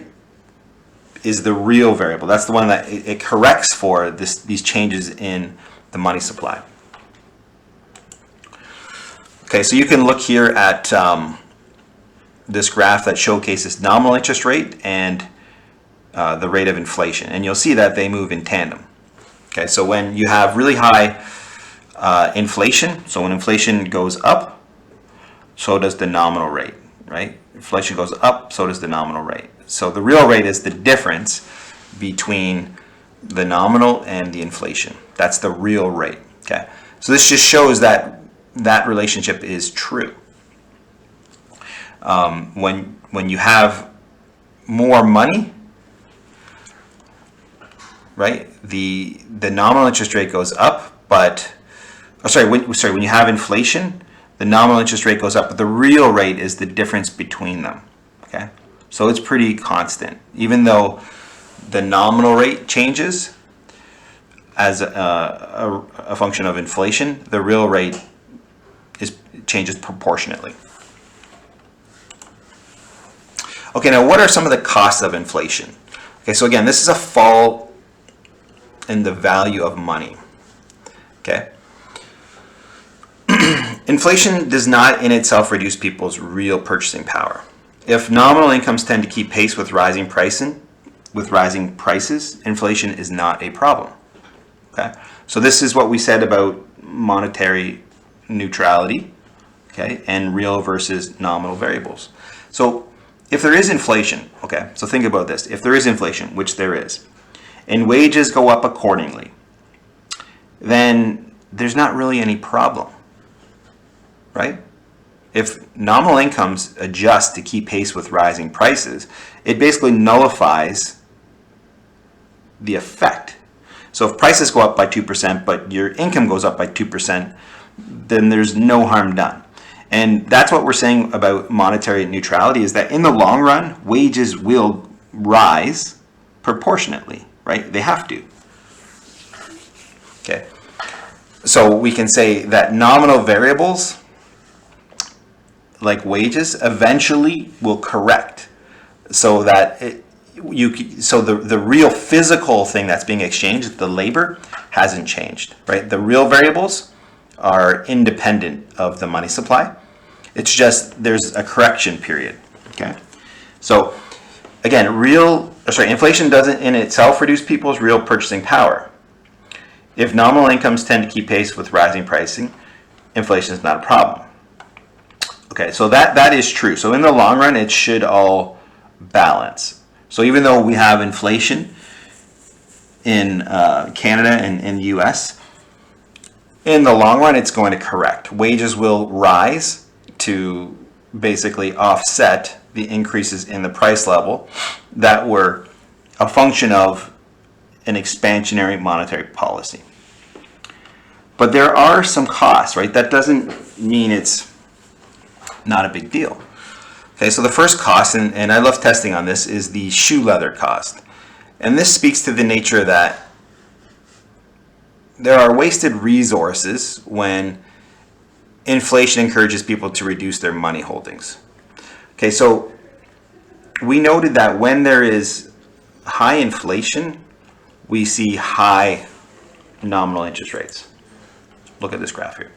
A: is the real variable. That's the one that it corrects for these changes in the money supply. Okay, so you can look here at this graph that showcases nominal interest rate and the rate of inflation, and you'll see that they move in tandem. Okay, so when you have really high inflation, so when inflation goes up, so does the nominal rate, right? Inflation goes up, so does the nominal rate. So the real rate is the difference between the nominal and the inflation. That's the real rate. Okay, so this just shows that that relationship is true. When you have more money, right, the nominal interest rate goes up, but when you have inflation, the nominal interest rate goes up, but the real rate is the difference between them. Okay, so it's pretty constant, even though the nominal rate changes as a function of inflation. The real rate changes proportionately. Okay, now what are some of the costs of inflation? Okay, so again, this is a fall in the value of money. Okay. Inflation does not in itself reduce people's real purchasing power. If nominal incomes tend to keep pace with rising prices, inflation is not a problem. Okay, so this is what we said about monetary neutrality, okay, and real versus nominal variables. So if there is inflation, okay, so think about this. If there is inflation, which there is, and wages go up accordingly, then there's not really any problem, right? If nominal incomes adjust to keep pace with rising prices, it basically nullifies the effect. So if prices go up by 2%, but your income goes up by 2%, then there's no harm done. And that's what we're saying about monetary neutrality, is that in the long run, wages will rise proportionately, right? They have to. Okay. So we can say that nominal variables, like wages, eventually will correct, so that the real physical thing that's being exchanged, the labor, hasn't changed, right? The real variables are independent of the money supply. It's just there's a correction period. Okay, so again, inflation doesn't in itself reduce people's real purchasing power. If nominal incomes tend to keep pace with rising pricing, inflation is not a problem. Okay, so that is true. So in the long run, it should all balance. So even though we have inflation in Canada and in the US, in the long run, it's going to correct. Wages will rise to basically offset the increases in the price level that were a function of an expansionary monetary policy. But there are some costs, right? That doesn't mean it's not a big deal. Okay, so the first cost, and I love testing on this, is the shoe leather cost. And this speaks to the nature that there are wasted resources when inflation encourages people to reduce their money holdings. Okay, so we noted that when there is high inflation, we see high nominal interest rates. Look at this graph here.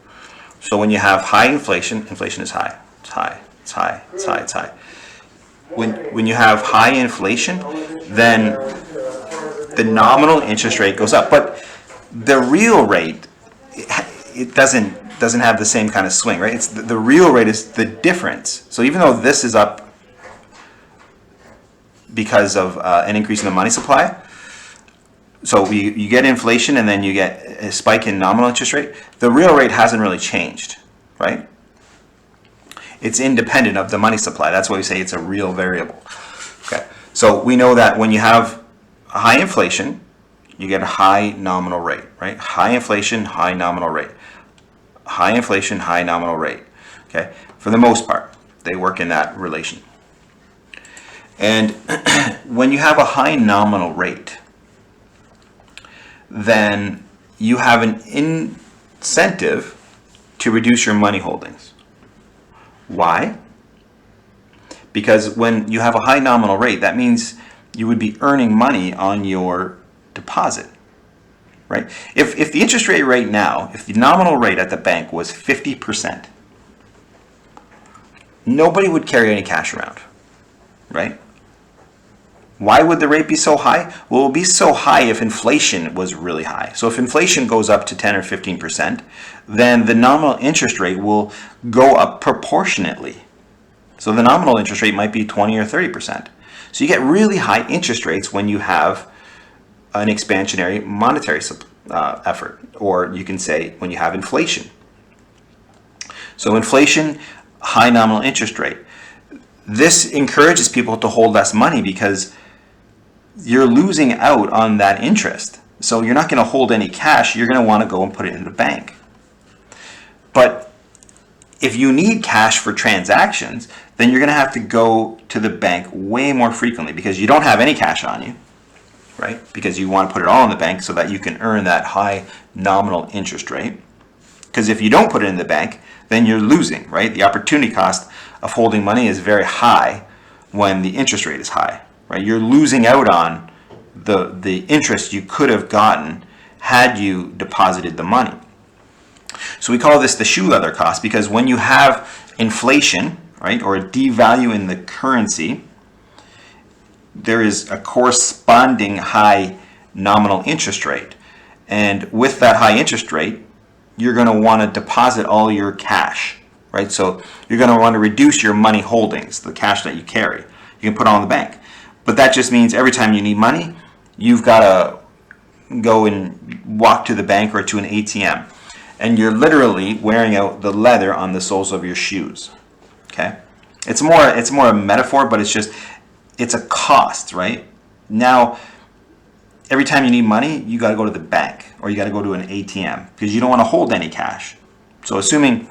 A: So when you have high inflation, inflation is high. It's high. It's high. It's high. It's high. When you have high inflation, then the nominal interest rate goes up, but the real rate, it doesn't have the same kind of swing, right? It's the real rate is the difference. So even though this is up because of an increase in the money supply, so you get inflation and then you get a spike in nominal interest rate, the real rate hasn't really changed, right? It's independent of the money supply. That's why we say it's a real variable. Okay, so we know that when you have high inflation, you get a high nominal rate, right? High inflation, high nominal rate. High inflation, high nominal rate. Okay, for the most part, they work in that relation. And when you have a high nominal rate, then you have an incentive to reduce your money holdings. Why? Because when you have a high nominal rate, that means you would be earning money on your deposit, right? If the interest rate right now, if the nominal rate at the bank was 50%, nobody would carry any cash around, right? Why would the rate be so high? Well, it will be so high if inflation was really high. So if inflation goes up to 10 or 15%, then the nominal interest rate will go up proportionately. So the nominal interest rate might be 20 or 30%. So you get really high interest rates when you have an expansionary monetary effort, or you can say when you have inflation. So inflation, high nominal interest rate. This encourages people to hold less money because you're losing out on that interest. So you're not going to hold any cash. You're going to want to go and put it in the bank. But if you need cash for transactions, then you're going to have to go to the bank way more frequently because you don't have any cash on you, right? Because you want to put it all in the bank so that you can earn that high nominal interest rate. Because if you don't put it in the bank, then you're losing, right? The opportunity cost of holding money is very high when the interest rate is high, right? You're losing out on the interest you could have gotten had you deposited the money. So we call this the shoe leather cost because when you have inflation, right, or a devalue in the currency, there is a corresponding high nominal interest rate. And with that high interest rate, you're going to want to deposit all your cash, right? So you're going to want to reduce your money holdings, the cash that you carry. You can put it all in the bank. But that just means every time you need money, you've got to go and walk to the bank or to an ATM. And you're literally wearing out the leather on the soles of your shoes. Okay? It's more a metaphor, but it's a cost, right? Now, every time you need money, you got to go to the bank or you got to go to an ATM because you don't want to hold any cash. So assuming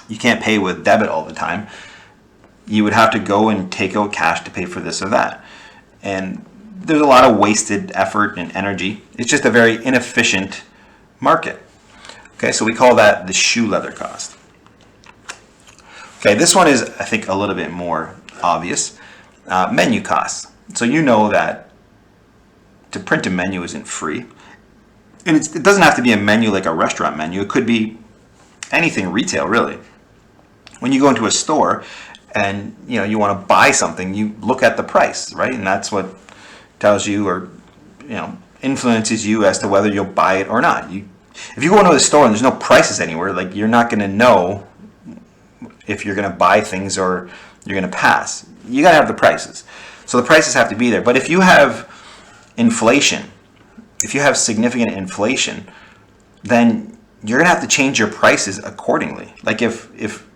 A: you can't pay with debit all the time, you would have to go and take out cash to pay for this or that. And there's a lot of wasted effort and energy. It's just a very inefficient market. Okay, so we call that the shoe leather cost. Okay, this one is, I think, a little bit more obvious. Menu costs. So you know that to print a menu isn't free. And it doesn't have to be a menu like a restaurant menu. It could be anything retail, really. When you go into a store and you want to buy something, you look at the price, right? And that's what tells you or influences you as to whether you'll buy it or not. If you go into a store and there's no prices anywhere, like you're not going to know if you're going to buy things or you're going to pass. You got to have the prices. So the prices have to be there. But if you have inflation, if you have significant inflation, then you're going to have to change your prices accordingly. Like if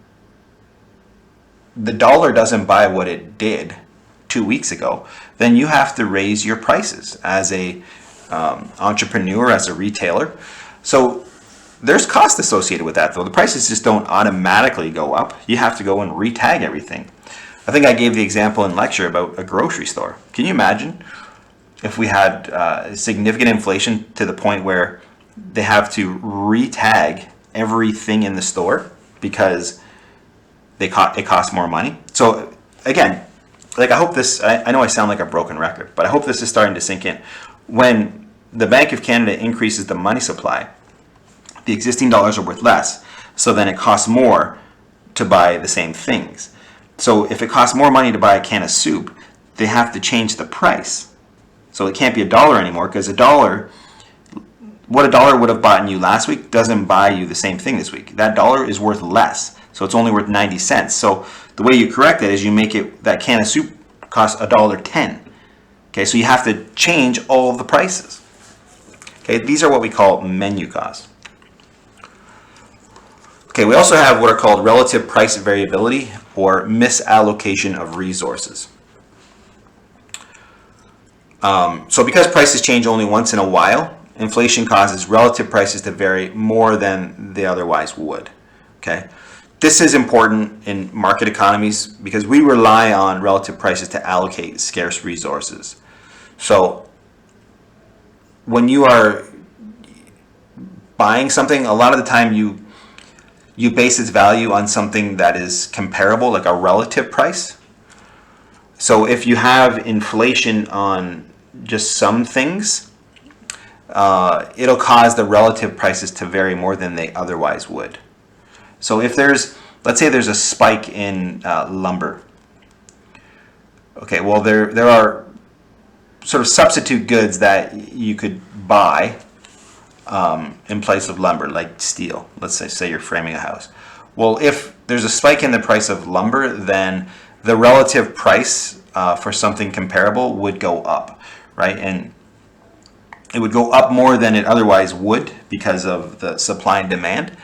A: the dollar doesn't buy what it did 2 weeks ago, then you have to raise your prices as a entrepreneur, as a retailer. So there's cost associated with that, though. The prices just don't automatically go up. You have to go and re-tag everything. I think I gave the example in lecture about a grocery store. Can you imagine if we had significant inflation to the point where they have to re-tag everything in the store because it costs more money? So again, I hope this, I know I sound like a broken record, but I hope this is starting to sink in. When the Bank of Canada increases the money supply, the existing dollars are worth less, so then it costs more to buy the same things. So if it costs more money to buy a can of soup, they have to change the price. So it can't be $1 anymore because what $1 would have bought you last week doesn't buy you the same thing this week. That $1 is worth less, so it's only worth 90 cents. So the way you correct it is you make it that can of soup costs $1.10. Okay, so you have to change all of the prices. Okay, these are what we call menu costs. Okay, we also have what are called relative price variability or misallocation of resources. So because prices change only once in a while, inflation causes relative prices to vary more than they otherwise would. Okay, this is important in market economies because we rely on relative prices to allocate scarce resources. So when you are buying something, a lot of the time you base its value on something that is comparable, like a relative price. So if you have inflation on just some things, it'll cause the relative prices to vary more than they otherwise would. So if let's say there's a spike in lumber. Okay, well there are sort of substitute goods that you could buy in place of lumber, like steel. Let's say you're framing a house. Well, if there's a spike in the price of lumber, then the relative price for something comparable would go up, right? And it would go up more than it otherwise would because of the supply and demand.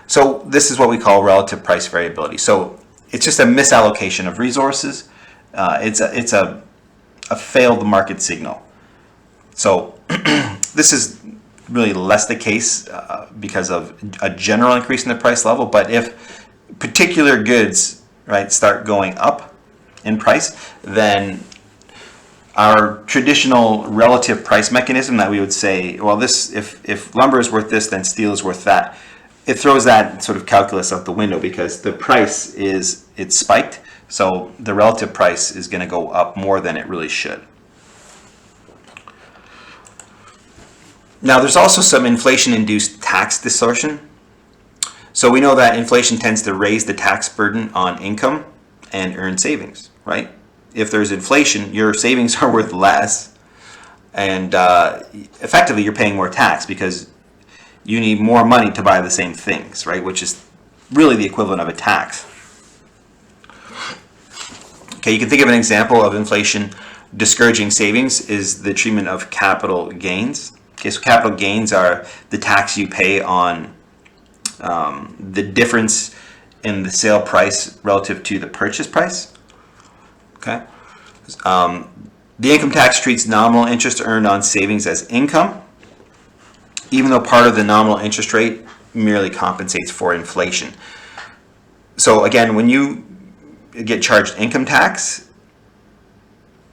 A: So this is what we call relative price variability. So it's just a misallocation of resources. It's a failed market signal. So this is really less the case because of a general increase in the price level. But if particular goods, right, start going up in price, then our traditional relative price mechanism that we would say, well, this if lumber is worth this, then steel is worth that. It throws that sort of calculus out the window because the price it's spiked, so the relative price is going to go up more than it really should. Now, there's also some inflation-induced tax distortion. So we know that inflation tends to raise the tax burden on income and earned savings, right? If there's inflation, your savings are worth less, and effectively you're paying more tax because you need more money to buy the same things, right? Which is really the equivalent of a tax. Okay, you can think of an example of inflation discouraging savings is the treatment of capital gains. Okay, so capital gains are the tax you pay on the difference in the sale price relative to the purchase price. Okay. The income tax treats nominal interest earned on savings as income, even though part of the nominal interest rate merely compensates for inflation. So again, when you get charged income tax,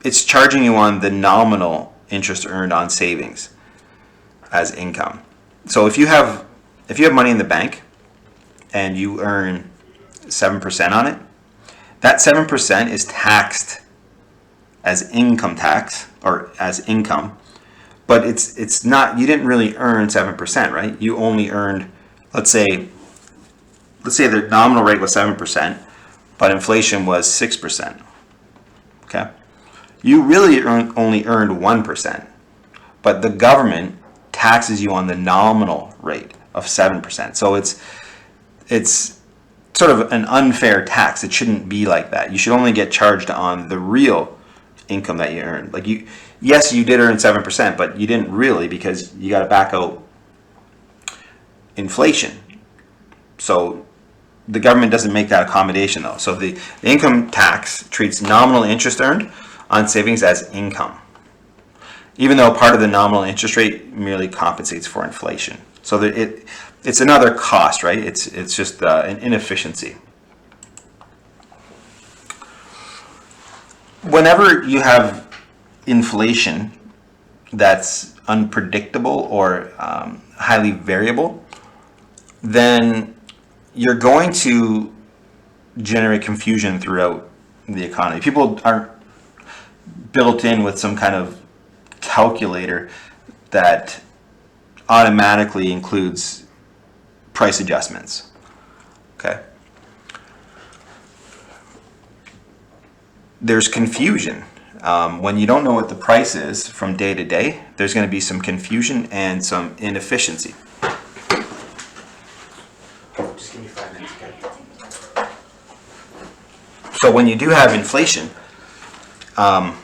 A: it's charging you on the nominal interest earned on savings as income. So if you have money in the bank and you earn 7% on it, that 7% is taxed as income tax or as income, but it's not, you didn't really earn 7%, right? You only earned, let's say the nominal rate was 7%, but inflation was 6%. Okay? You really only earned 1%, but the government taxes you on the nominal rate of 7%. So it's sort of an unfair tax. It shouldn't be like that. You should only get charged on the real income that you earned. Like yes, you did earn 7%, but you didn't really because you got to back out inflation. So the government doesn't make that accommodation though. So the income tax treats nominal interest earned on savings as income, even though part of the nominal interest rate merely compensates for inflation. So that it's another cost, right? It's just an inefficiency. Whenever you have inflation that's unpredictable or highly variable, then you're going to generate confusion throughout the economy. People aren't built in with some kind of calculator that automatically includes price adjustments. Okay. There's confusion. When you don't know what the price is from day to day, there's going to be some confusion and some inefficiency. Just give me 5 minutes, okay? So when you do have inflation, and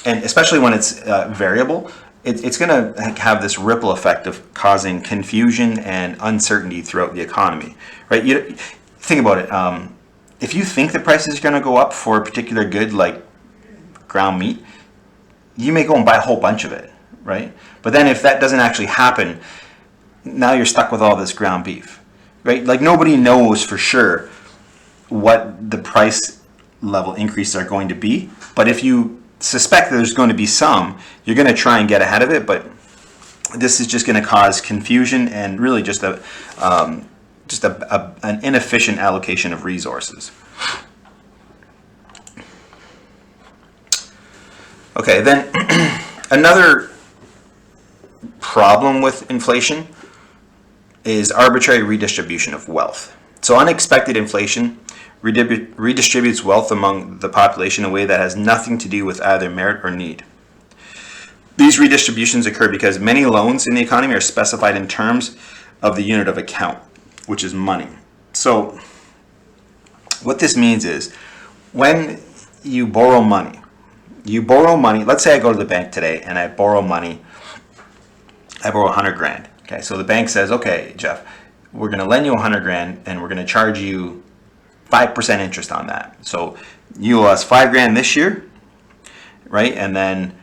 A: especially when it's variable, it's going to have this ripple effect of causing confusion and uncertainty throughout the economy, right? You think about it. If you think the price is going to go up for a particular good like ground meat, you may go and buy a whole bunch of it, right? But then if that doesn't actually happen, now you're stuck with all this ground beef, right? Like nobody knows for sure what the price level increases are going to be, but if you suspect that there's going to be some, you're going to try and get ahead of it, but this is just going to cause confusion and really just an inefficient allocation of resources. Okay, then another problem with inflation is arbitrary redistribution of wealth. So unexpected inflation redistributes wealth among the population in a way that has nothing to do with either merit or need. These redistributions occur because many loans in the economy are specified in terms of the unit of account, which is money. So what this means is when you borrow money, let's say I go to the bank today and I borrow money, I borrow 100 grand. Okay, so the bank says, okay, Jeff, we're going to lend you 100 grand and we're going to charge you 5% interest on that. So you owe us 5 grand this year, right? And then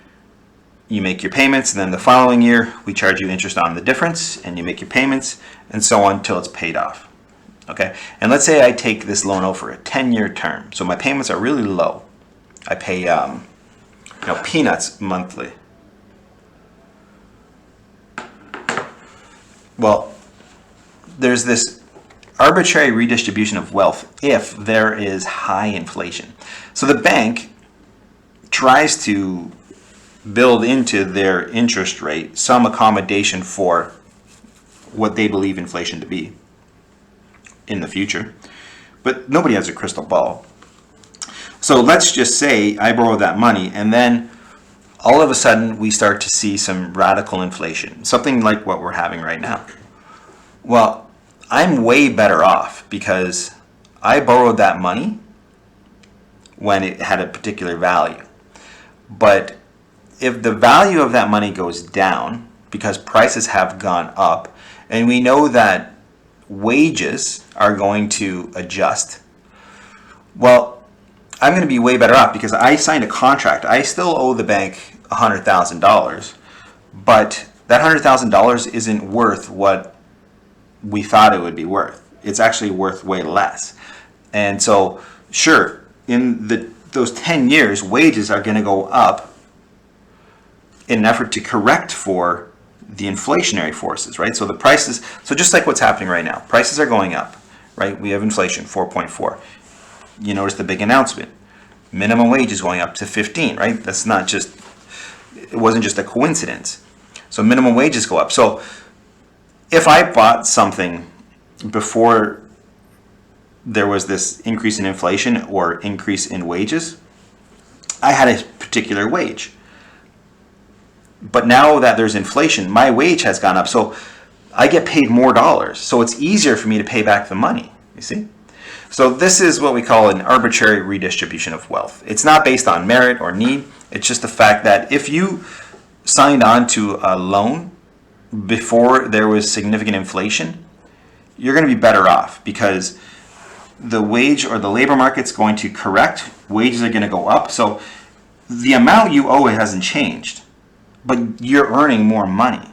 A: you make your payments, and then the following year we charge you interest on the difference, and you make your payments, and so on until it's paid off. Okay, and let's say I take this loan out for a 10-year term, so my payments are really low. I pay peanuts monthly. Well, there's this arbitrary redistribution of wealth if there is high inflation. So the bank tries to build into their interest rate some accommodation for what they believe inflation to be in the future. But nobody has a crystal ball. So let's just say I borrow that money and then all of a sudden we start to see some radical inflation, something like what we're having right now. Well, I'm way better off because I borrowed that money when it had a particular value. But if the value of that money goes down because prices have gone up, and we know that wages are going to adjust, well, I'm going to be way better off because I signed a contract. I still owe the bank $100,000, but that $100,000 isn't worth what we thought it would be worth. It's actually worth way less. And so, sure, in those 10 years, wages are going to go up in an effort to correct for the inflationary forces, right? So the prices, so just like what's happening right now, prices are going up, right? We have inflation, 4.4. You notice the big announcement. Minimum wage is going up to 15, right? That's not just, it wasn't just a coincidence. So minimum wages go up. So if I bought something before there was this increase in inflation or increase in wages, I had a particular wage. But now that there's inflation, my wage has gone up, so I get paid more dollars. So it's easier for me to pay back the money, you see? So this is what we call an arbitrary redistribution of wealth. It's not based on merit or need. It's just the fact that if you signed on to a loan before there was significant inflation, you're going to be better off because the wage or the labor market's going to correct. Wages are going to go up. So the amount you owe hasn't changed, but you're earning more money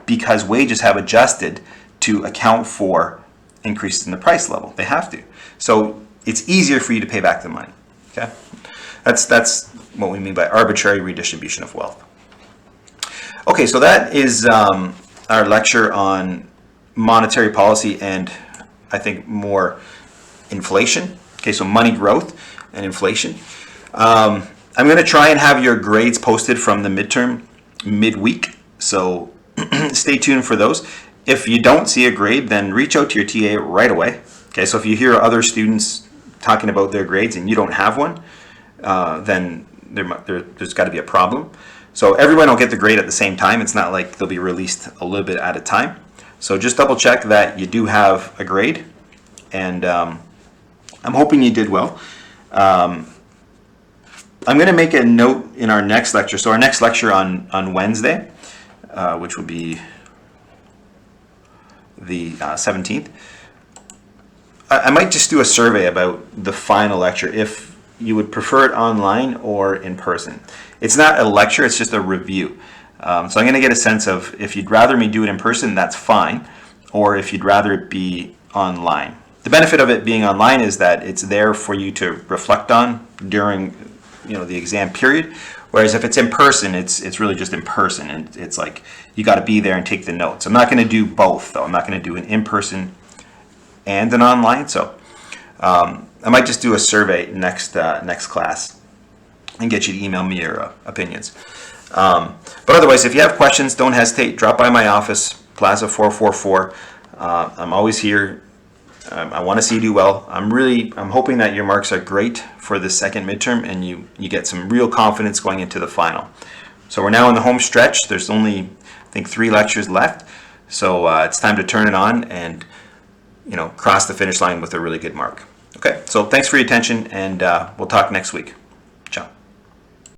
A: because wages have adjusted to account for increases in the price level. They have to. So it's easier for you to pay back the money. Okay, that's what we mean by arbitrary redistribution of wealth. Okay, so that is our lecture on monetary policy and I think more inflation. Okay, so money growth and inflation. I'm going to try and have your grades posted from the midterm midweek, so stay tuned for those. If you don't see a grade, then reach out to your TA right away. Okay, so if you hear other students talking about their grades and you don't have one, then there's got to be a problem. So everyone will get the grade at the same time. It's not like they'll be released a little bit at a time. So just double check that you do have a grade, and I'm hoping you did well. I'm going to make a note in our next lecture. So our next lecture on Wednesday, which will be the 17th, I might just do a survey about the final lecture, if you would prefer it online or in person. It's not a lecture, it's just a review. So I'm going to get a sense of if you'd rather me do it in person, that's fine, or if you'd rather it be online. The benefit of it being online is that it's there for you to reflect on during the exam period, whereas if it's in person, it's really just in person, and it's like you got to be there and take the notes. I'm not going to do both though. I'm not going to do an in-person and an online, so I might just do a survey next class and get you to email me your opinions. But otherwise, if you have questions, don't hesitate. Drop by my office, Plaza 444. I'm always here. I want to see you do well. I'm hoping that your marks are great for the second midterm and you get some real confidence going into the final. So we're now in the home stretch. There's only, I think, 3 lectures left. So it's time to turn it on and, cross the finish line with a really good mark. Okay, so thanks for your attention, and we'll talk next week.